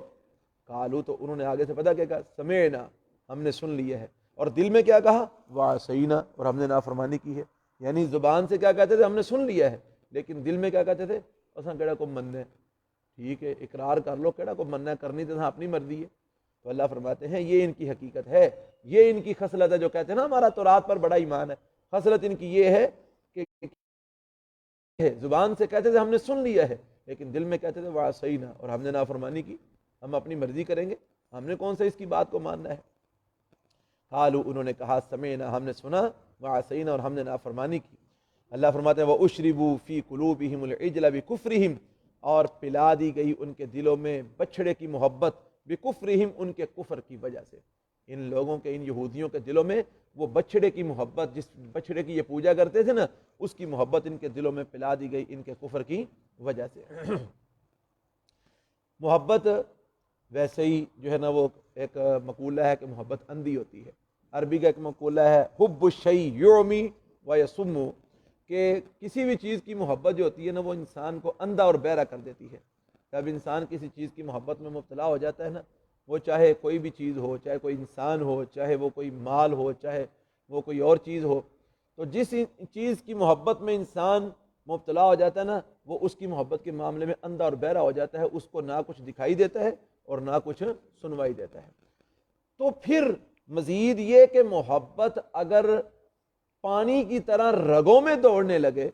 قالوا، تو انہوں نے آگے سے پتہ کیا کہا؟ سمعنا، ہم نے سن لیا ہے، اور دل میں کیا کہا؟ وعصینا، اور ہم نے نافرمانی کی ہے۔ یعنی زبان سے کیا کہتے تھے؟ ہم نے سن لیا ہے، لیکن دل میں کیا کہتے تھے؟ اساں کیڑا کو مننا ہے۔ ٹھیک ہے اقرار کر لو، کیڑا کو مننا ہے، کرنی تو اپنی مرضی ہے۔ تو اللہ فرماتے ہیں یہ ان کی حقیقت ہے، یہ ان کی خصلت ہے، جو کہتے ہیں نا ہمارا تورات پر بڑا ایمان ہے، خصلت ان کی یہ ہے کہ زبان سے کہتے تھے ہم نے سن لیا ہے، لیکن دل میں کہتے تھے وعصینا، اور ہم نے نافرمانی کی، ہم اپنی مرضی کریں گے، ہم نے کون سا اس کی بات کو ماننا ہے۔ قالوا، انہوں نے کہا سمعنا، ہم نے سنا، وعصینا، اور ہم نے نافرمانی کی۔ اللہ فرماتے ہیں وَأُشْرِبُوا فِي قُلُوبِهِمُ الْعِجْلَ بِكُفْرِهِمْ، اور پلا دی گئی ان کے دلوں میں بچھڑے کی محبت، بِكُفْرِهِمْ، ان کے کفر کی وجہ سے۔ ان لوگوں کے، ان یہودیوں کے دلوں میں وہ بچھڑے کی محبت، جس بچھڑے کی یہ پوجا کرتے تھے نا، اس کی محبت ان کے دلوں میں پلا دی گئی ان کے کفر کی وجہ سے۔ محبت ویسے ہی جو ہے نا وہ ایک مقولہ ہے کہ محبت اندھی ہوتی ہے۔ عربی کا ایک مقولہ ہے حب الشیء یعمی و یصم، کہ کسی بھی چیز کی محبت جو ہوتی ہے نا وہ انسان کو اندھا اور بہرا کر دیتی ہے۔ جب انسان کسی چیز کی محبت میں مبتلا ہو جاتا ہے نا، وہ چاہے کوئی بھی چیز ہو، چاہے کوئی انسان ہو، چاہے وہ کوئی مال ہو، چاہے وہ کوئی اور چیز ہو، تو جس چیز کی محبت میں انسان مبتلا ہو جاتا ہے نا، وہ اس کی محبت کے معاملے میں اندھا اور بہرا ہو جاتا ہے، اس کو نہ کچھ دکھائی دیتا ہے اور نہ کچھ سنوائی دیتا ہے۔ تو پھر مزید یہ کہ محبت اگر پانی کی طرح رگوں میں دوڑنے لگے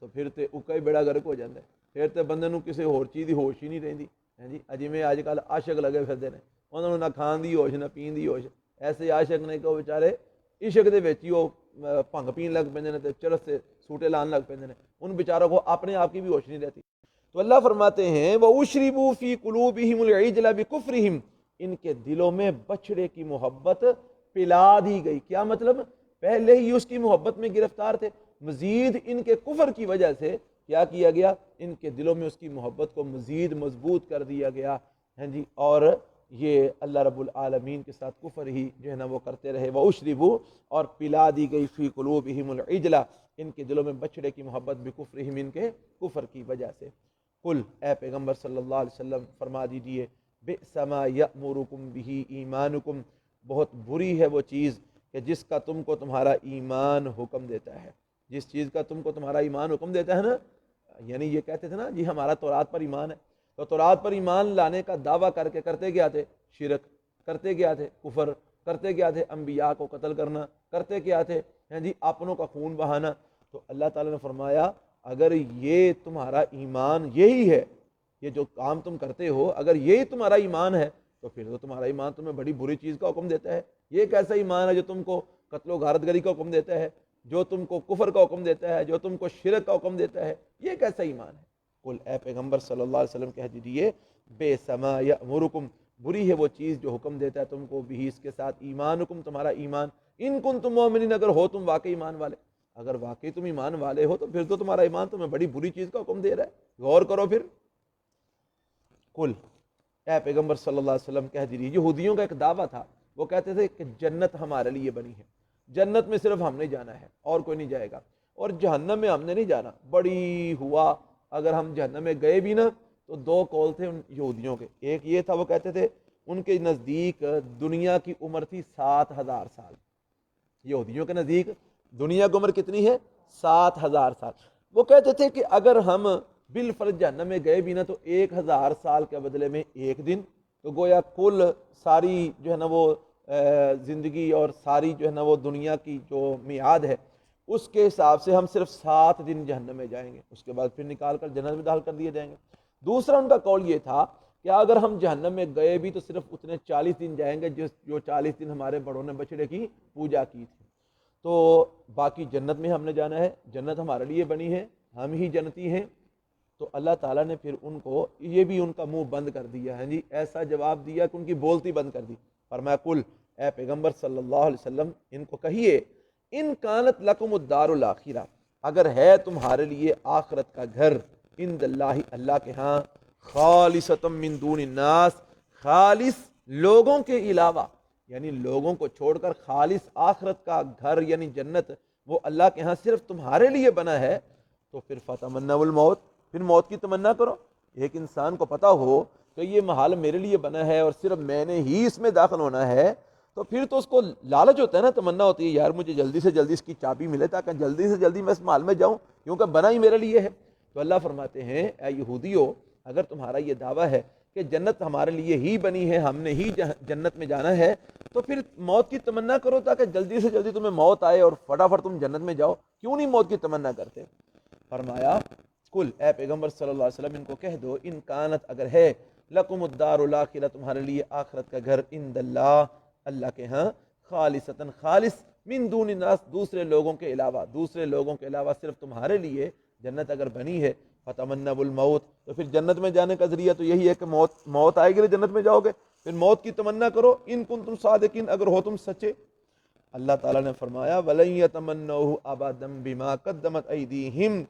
تو پھر تے اکا بڑا گرک ہو جاتا ہے، پھر تے بندے نوں کسی اور چیز دی ہوش ہی نہیں رہندی ہے جی۔ جویں اج کل عاشق لگے پھردے نے، انہاں نوں نہ کھان دی ہوش نہ پین دی ہوش، ایسے عاشق نے کہ وہ بیچارے عشق دے وچ ہی وہ بھنگ پین لگ پیندے نے تے چرس سے سوٹے لان لگ پیندے نے، ان بیچاروں کو اپنے آپ کی بھی ہوش نہیں رہتی۔ تو اللہ فرماتے ہیں وَأُشْرِبُوا فِي قُلُوبِهِمُ الْعِجْلَ بِكُفْرِهِمْ، ان کے دلوں میں بچھڑے کی محبت پلا دی گئی۔ کیا مطلب؟ پہلے ہی اس کی محبت میں گرفتار تھے، مزید ان کے کفر کی وجہ سے کیا کیا گیا؟ ان کے دلوں میں اس کی محبت کو مزید مضبوط کر دیا گیا ہے جی، اور یہ اللہ رب العالمین کے ساتھ کفر ہی جو ہے نا وہ کرتے رہے۔ وَأُشْرِبُوا، اور پلا دی گئی فی قلوبہم العجلہ، ان کے دلوں میں بچڑے کی محبت، بکفرہم، ان کے کفر کی وجہ سے۔ قل، اے پیغمبر صلی اللہ علیہ وسلم فرما دیجئے، بئس ما یأمرکم بہ ایمانکم، بہت بری ہے وہ چیز کہ جس کا تم کو تمہارا ایمان حکم دیتا ہے، جس چیز کا تم کو تمہارا ایمان حکم دیتا ہے نا، یعنی یہ کہتے تھے نا جی ہمارا تورات پر ایمان ہے، تو تورات پر ایمان لانے کا دعویٰ کر کے کرتے کیا تھے؟ شرک کرتے کیا تھے؟ کفر کرتے کیا تھے؟ انبیاء کو قتل کرنا کرتے کیا تھے؟ جی اپنوں کا خون بہانا۔ تو اللہ تعالیٰ نے فرمایا اگر یہ تمہارا ایمان یہی ہے، یہ جو کام تم کرتے ہو اگر یہی تمہارا ایمان ہے تو پھر تو تمہارا ایمان تمہیں بڑی بری چیز کا حکم دیتا ہے۔ یہ کیسا ایمان ہے جو تم کو قتل و غارت گری کا حکم دیتا ہے، جو تم کو کفر کا حکم دیتا ہے، جو تم کو شرک کا حکم دیتا ہے؟ یہ کیسا ایمان ہے؟ قل اے پیغمبر صلی اللہ علیہ وسلم کہہ دیجیے بے سما یأمرکم، بری ہے وہ چیز جو حکم دیتا ہے تم کو بھی اس کے ساتھ ایمانکم، تمہارا ایمان، ان کنتم مؤمنین، اگر ہو تم واقعی ایمان والے، اگر واقعی تم ایمان والے ہو تو پھر تو تمہارا ایمان تمہیں بڑی بری چیز کا حکم دے رہا ہے، غور کرو پھر۔ قل اے پیغمبر صلی اللہ علیہ وسلم کہہ دیجیے، یہودیوں کا ایک دعویٰ تھا، وہ کہتے تھے کہ جنت ہمارے لیے بنی ہے، جنت میں صرف ہم نے جانا ہے اور کوئی نہیں جائے گا، اور جہنم میں ہم نے نہیں جانا۔ بڑی ہوا اگر ہم جہنم میں گئے بھی نا تو دو قول تھے ان یہودیوں کے، ایک یہ تھا وہ کہتے تھے ان کے نزدیک دنیا کی عمر تھی 7000 سال، یہودیوں کے نزدیک دنیا کی عمر کتنی ہے؟ 7000 سال۔ وہ کہتے تھے کہ اگر ہم بالفرض جہنم میں گئے بھی نا تو 1000 سال کے بدلے میں ایک دن، تو گویا کل ساری جو ہے نا وہ زندگی اور ساری جو ہے نا وہ دنیا کی جو میعاد ہے اس کے حساب سے ہم صرف 7 دن جہنم میں جائیں گے، اس کے بعد پھر نکال کر جنت میں داخل کر دیے جائیں گے۔ دوسرا ان کا قول یہ تھا کہ اگر ہم جہنم میں گئے بھی تو صرف اتنے 40 دن جائیں گے جو 40 دن ہمارے بڑوں نے بچڑے کی پوجا کی تھی، تو باقی جنت میں ہم نے جانا ہے، جنت ہمارے لیے بنی ہے، ہم ہی جنتی ہیں۔ تو اللہ تعالیٰ نے پھر ان کو یہ بھی ان کا منہ بند کر دیا ہے، جی ایسا جواب دیا کہ ان کی بولتی بند کر دی۔ فرمایا قل اے پیغمبر صلی اللہ علیہ وسلم ان کو کہیے ان کانت لکم الدار الاخرہ، اگر ہے تمہارے لیے آخرت کا گھر، عند اللہ اللہ کے ہاں، خالصۃ من دون الناس، خالص لوگوں کے علاوہ، یعنی لوگوں کو چھوڑ کر خالص آخرت کا گھر یعنی جنت وہ اللہ کے ہاں صرف تمہارے لیے بنا ہے، تو پھر فتمنوا الموت، پھر موت کی تمنا کرو۔ ایک انسان کو پتا ہو کہ یہ محل میرے لیے بنا ہے اور صرف میں نے ہی اس میں داخل ہونا ہے تو پھر تو اس کو لالچ ہوتا ہے نا، تمنا ہوتی ہے یار مجھے جلدی سے جلدی اس کی چابی ملے تاکہ جلدی سے جلدی میں اس محل میں جاؤں کیونکہ بنا ہی میرے لیے ہے۔ تو اللہ فرماتے ہیں اے یہودیو اگر تمہارا یہ دعویٰ ہے کہ جنت ہمارے لیے ہی بنی ہے، ہم نے ہی جنت میں جانا ہے، تو پھر موت کی تمنا کرو تاکہ جلدی سے جلدی تمہیں موت آئے اور فٹافٹ تم جنت میں جاؤ، کیوں نہیں موت کی تمنا کرتے؟ فرمایا قل اے پیغمبر صلی اللہ علیہ وسلم ان کو کہہ دو ان کانت اگر ہے لکم الدار الاخرہ تمہارے لیے آخرت کا گھر، عند اللہ اللہ کے ہاں، خالصتاً خالص، من دون الناس دوسرے لوگوں کے علاوہ، دوسرے لوگوں کے علاوہ صرف تمہارے لیے جنت اگر بنی ہے، فتمنوا الموت، تو پھر جنت میں جانے کا ذریعہ تو یہی ہے کہ موت آئے گی تو جنت میں جاؤ گے، پھر موت کی تمنا کرو ان کنتم صادقین اگر ہو تم سچے۔ اللہ تعالیٰ نے فرمایا وَلَن يَتَمَنَّوْهُ أَبَدًا بِمَا قَدَّمَتْ أَيْدِيهِمْ،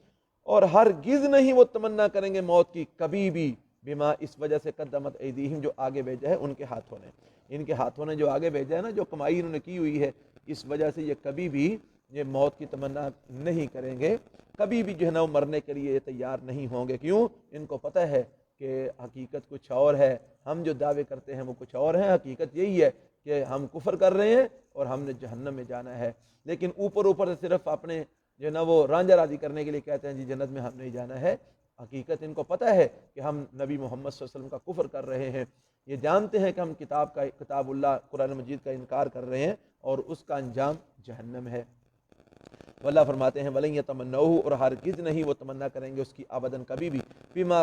اور ہرگز نہیں وہ تمنا کریں گے موت کی کبھی بھی، بما اس وجہ سے قدمت ایدیہم جو آگے بھیجا ہے ان کے ہاتھوں نے، ان کے ہاتھوں نے جو آگے بھیجا ہے نا، جو کمائی انہوں نے کی ہوئی ہے، اس وجہ سے یہ کبھی بھی یہ موت کی تمنا نہیں کریں گے، کبھی بھی جو ہے نا وہ مرنے کے لیے تیار نہیں ہوں گے۔ کیوں؟ ان کو پتہ ہے کہ حقیقت کچھ اور ہے، ہم جو دعوے کرتے ہیں وہ کچھ اور ہیں، حقیقت یہی ہے کہ ہم کفر کر رہے ہیں اور ہم نے جہنم میں جانا ہے، لیکن اوپر سے صرف اپنے جو ہے نا وہ رانجہ راضی کرنے کے لیے کہتے ہیں جی جنت میں ہم نہیں جانا ہے، حقیقت ان کو پتہ ہے کہ ہم نبی محمد صلی اللہ علیہ وسلم کا کفر کر رہے ہیں، یہ جانتے ہیں کہ ہم کتاب اللہ قرآن مجید کا انکار کر رہے ہیں اور اس کا انجام جہنم ہے۔ واللہ فرماتے ہیں وَلَن يَتَمَنَّوْهُ، اور ہرگز نہیں وہ تمنا کریں گے اس کی ابداً کبھی بھی، بما